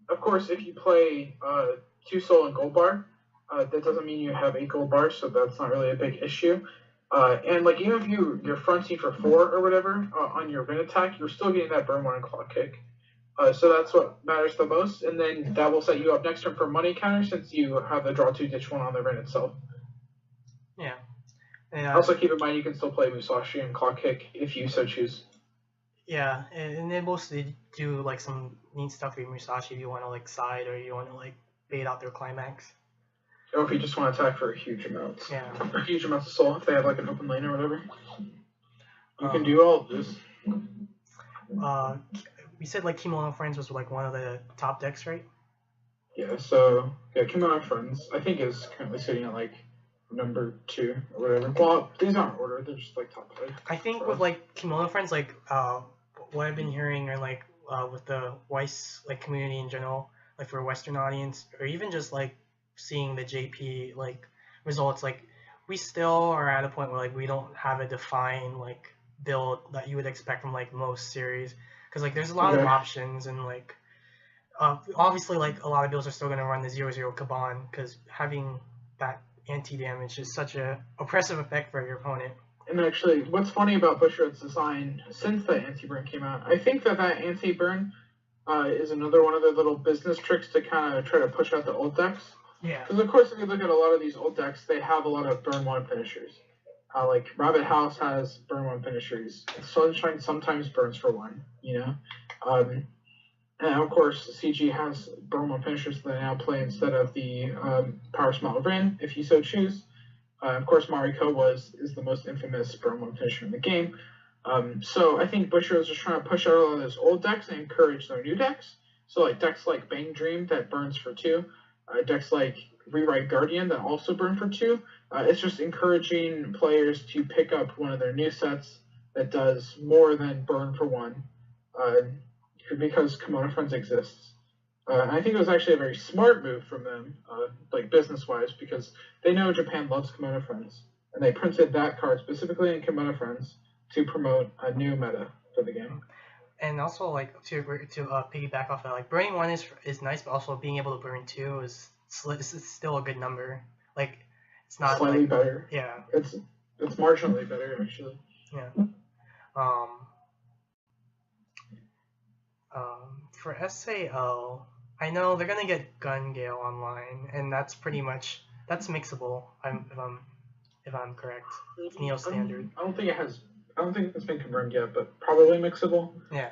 of course if you play 2-soul and gold bar, that doesn't mean you have 8 gold bars, so that's not really a big issue. And like even if you're fronting for 4 or whatever on your Rin attack, you're still getting that burn 1 and clock kick. So that's what matters the most, and then that will set you up next turn for money counter since you have the draw 2 ditch 1 on the Rin itself. Yeah. Also keep in mind you can still play Musashi and clock kick if you so choose. Yeah, it enables to do like some neat stuff with Musashi if you want to like side or you want to like bait out their climax. Or if you just want to attack for huge amounts. Yeah. Or huge amounts of soul if they have like an open lane or whatever. You can do all of this. We said like Kimono Friends was like one of the top decks, right? Yeah, so Kimono Friends I think is currently sitting at like number 2 or whatever. Well, these aren't ordered, they're just like top 5. I think with like Kimono Friends, like what I've been hearing or like with the Weiss like community in general, like for a Western audience, or even just like seeing the JP like results, like we still are at a point where like we don't have a defined like build that you would expect from like most series, because like there's a lot of options and like obviously like a lot of builds are still going to run the 0/0 Kaban because having that anti-damage is such a oppressive effect for your opponent. And actually, what's funny about Bushiroad's design since that anti-burn came out, I think that anti-burn is another one of their little business tricks to kind of try to push out the old decks. Yeah. Because of course, if you look at a lot of these old decks, they have a lot of burn 1 finishers. Like Rabbit House has burn 1 finishers. Sunshine sometimes burns for 1, you know. And of course, CG has burn 1 finishers that they now play instead of the Power Smile Rin, if you so choose. Of course, Mariko is the most infamous burn 1 finisher in the game. So I think Bushiroad is just trying to push out all of those old decks and encourage their new decks. So like decks like Bang Dream that burns for 2, decks like Rewrite Guardian that also burn for 2. It's just encouraging players to pick up one of their new sets that does more than burn for 1. Because Kimono Friends exists. I think it was actually a very smart move from them, like business-wise, because they know Japan loves Kimono Friends, and they printed that card specifically in Kimono Friends to promote a new meta for the game. And also, like to piggyback off that, like burning 1 is nice, but also being able to burn 2 is still a good number. Like it's not slightly like, better. Yeah. It's marginally better actually. Yeah. For SAO, I know they're gonna get Gun Gale online, and that's pretty much mixable. If I'm correct, it's Neo standard. I don't think it's been confirmed yet, but probably mixable. Yeah.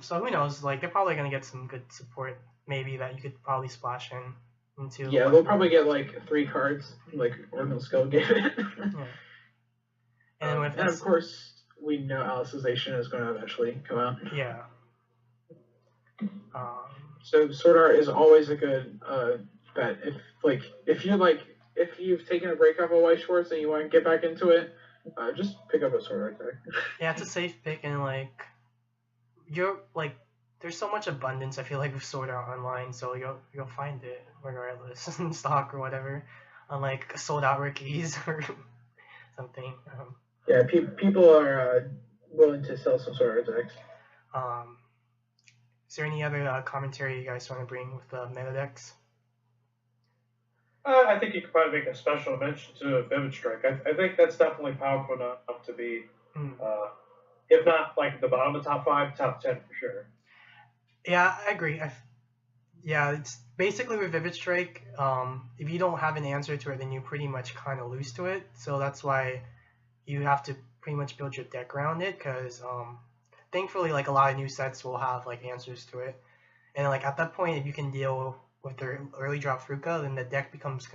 So who knows? Like they're probably gonna get some good support, maybe that you could probably splash into. Yeah, they'll probably get like 3 cards, like Ordinal Skull gave it. Yeah. And of course, we know Alicization is going to eventually come out. Yeah. So Sword Art is always a good bet. If you've taken a break off of Weiss Schwarz and you want to get back into it, just pick up a Sword Art deck. Yeah, it's a safe pick, and like you're like there's so much abundance. I feel like with Sword Art online, so you'll find it regardless in stock or whatever, on like sold out rookies or something. Yeah, people are willing to sell some Sword Art decks. Is there any other commentary you guys want to bring with the meta decks? I think you could probably make a special mention to Vivid Strike. I think that's definitely powerful enough to be, if not like the bottom of the top 5, top 10 for sure. Yeah, I agree. Yeah, it's basically with Vivid Strike. If you don't have an answer to it, then you pretty much kind of lose to it. So that's why you have to pretty much build your deck around it. Because thankfully, like a lot of new sets will have like answers to it, and like at that point, if you can deal with the early drop Fruka, then the deck becomes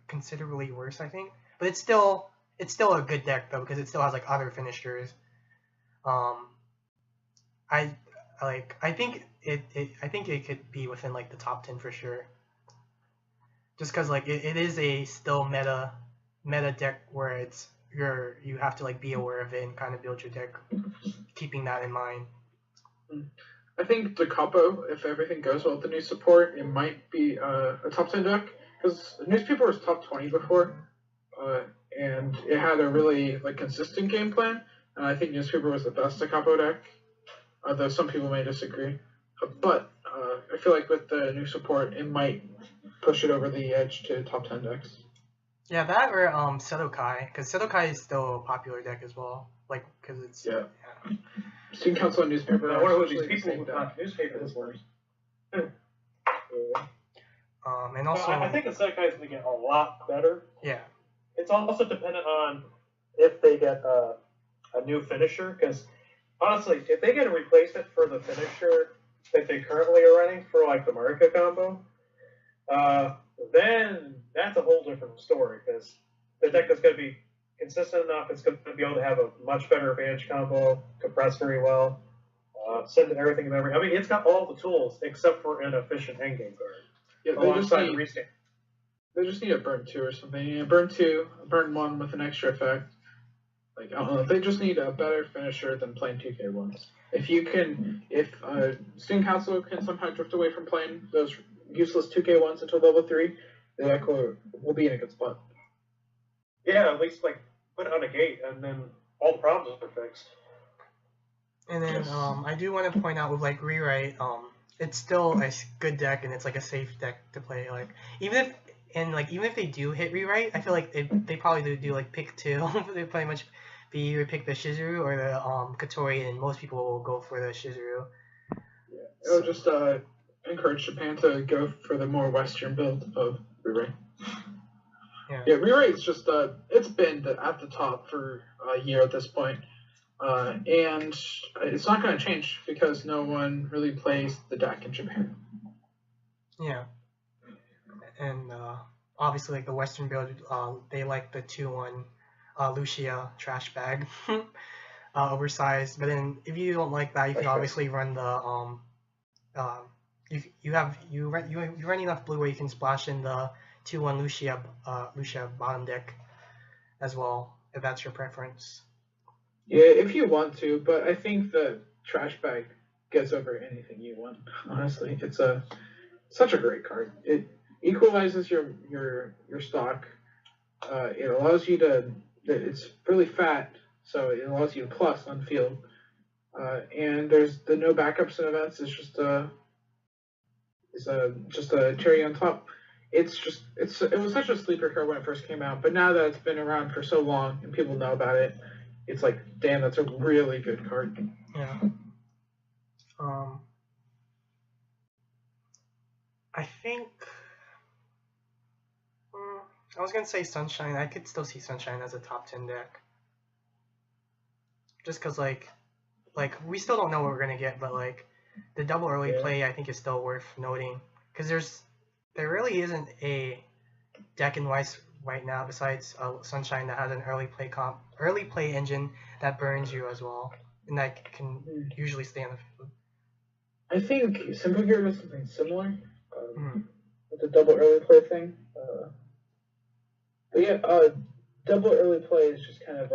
considerably worse, I think. But it's still a good deck though, because it still has like other finishers. I think it could be within like the top 10 for sure. Just because like it is a still meta deck where you have to like be aware of it and kind of build your deck keeping that in mind. I think the Capo, if everything goes well with the new support, it might be a top 10 deck, because Newspaper was top 20 before, and it had a really like consistent game plan, and I think Newspaper was the best Capo deck, although some people may disagree. But I feel like with the new support, it might push it over the edge to top 10 decks. Yeah, that or Sedokai, because Sedokai is still a popular deck as well, like because it's yeah. Student Council and Newspaper. I wonder who these people who thought Newspaper was worse. And also, I think the Sedokai is going to get a lot better. Yeah. It's also dependent on if they get a new finisher, because honestly, if they get a replacement for the finisher that they currently are running for like the Marika combo, then that's a whole different story, because the deck is going to be consistent enough. It's going to be able to have a much better advantage combo, compress very well, send everything in memory. I mean, it's got all the tools except for an efficient endgame card. Yeah, they just need a burn 2 or something. Burn 2, burn 1 with an extra effect. Like, I don't know, they just need a better finisher than playing 2K1s. If Student Council can somehow drift away from playing those useless 2K1s until level 3, the deck will be in a good spot. Yeah, at least like put it on a gate, and then all the problems are fixed. And then I do want to point out with like Rewrite, it's still a good deck, and it's like a safe deck to play. Like even if they do hit Rewrite, I feel like they probably do like pick 2. They pretty much either pick the Shizuru or the Kotori, and most people will go for the Shizuru. Yeah, it'll just encourage Japan to go for the more Western build of Rewrite. Yeah, Rewrite's just it's been at the top for a year at this point, and it's not going to change because no one really plays the deck in Japan. Yeah, and obviously like the Western build, they like the 2-1 Lucia trash bag, oversized. But then if you don't like that, you can obviously run the you run enough blue where you can splash in the 2-1 Lucia bottom deck as well, if that's your preference. Yeah, if you want to, but I think the trash bag gets over anything you want. Honestly, it's such a great card. It equalizes your stock. It allows you to. It's really fat, so it allows you to plus on field. And there's the no backups and events. It's just a cherry on top. It was such a sleeper card when it first came out, but now that it's been around for so long and people know about it, it's like, damn, that's a really good card. Yeah. I think I was gonna say Sunshine. I could still see Sunshine as a top 10 deck, just cause like we still don't know what we're gonna get, but like the double early play I think is still worth noting, because there really isn't a deck in Weiss right now besides Sunshine that has an early play engine that burns you as well, and that can usually stay on the field. I think Simple Gear does something similar with the double early play thing. But yeah, double early play is just kind of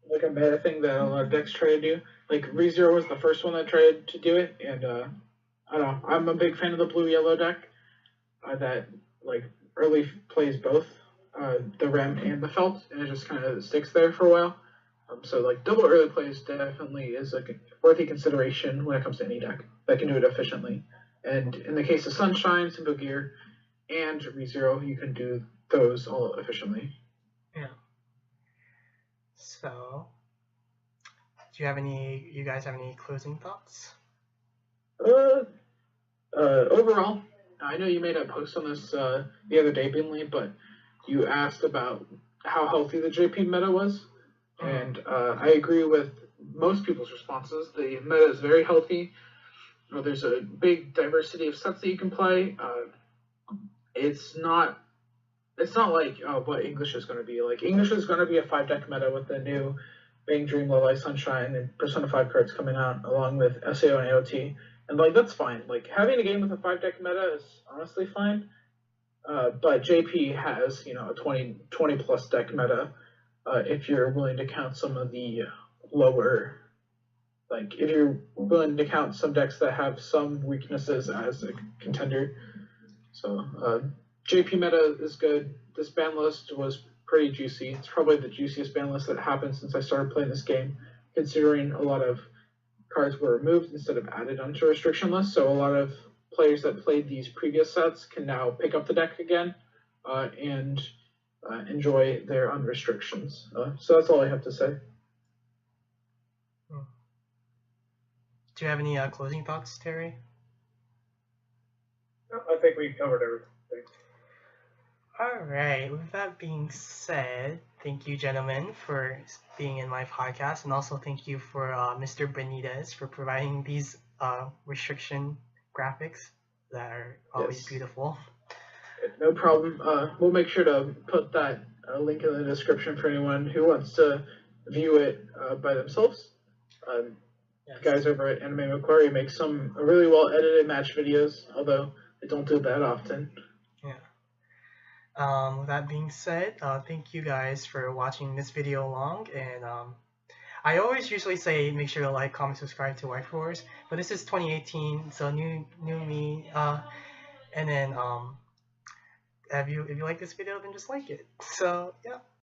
like a meta thing that a lot of decks try to do. Like ReZero was the first one that tried to do it, and I don't know. I'm a big fan of the blue-yellow deck that like early plays both the Rem and the Felt, and it just kind of sticks there for a while. So like double early plays definitely is a worthy consideration when it comes to any deck that can do it efficiently. And in the case of Sunshine, Simple Gear, and ReZero, you can do those all efficiently. Yeah. So, you guys have any closing thoughts? Overall, I know you made a post on this the other day, Binley, but you asked about how healthy the JP meta was, and I agree with most people's responses. The meta is very healthy. There's a big diversity of sets that you can play. It's not like what English is going to be. Like English is going to be a 5-deck meta with the new Bang Dream, Low Light Sunshine, and Persona 5 cards coming out, along with SAO and AOT. And like that's fine. Like having a game with a 5-deck meta is honestly fine. But JP has a 20 plus deck meta if you're willing to count some of the lower. Like if you're willing to count some decks that have some weaknesses as a contender. So JP meta is good. This ban list was pretty juicy. It's probably the juiciest ban list that happened since I started playing this game, considering a lot of cards were removed instead of added onto restriction lists. So a lot of players that played these previous sets can now pick up the deck again and enjoy their unrestrictions. So that's all I have to say. Do you have any closing thoughts, Terry? I think we covered everything. Alright, with that being said, thank you gentlemen for being in my podcast, and also thank you for Mr. Benitez for providing these restriction graphics that are always beautiful. No problem. We'll make sure to put that link in the description for anyone who wants to view it by themselves. Yes. The guys over at Anime Macquarie make some really well edited match videos, although they don't do that often. Yeah. With that being said, thank you guys for watching this video along, and I always usually say make sure to like, comment, subscribe to Waifu Wars, but this is 2018, so new me, and then if you like this video, then just like it. So yeah.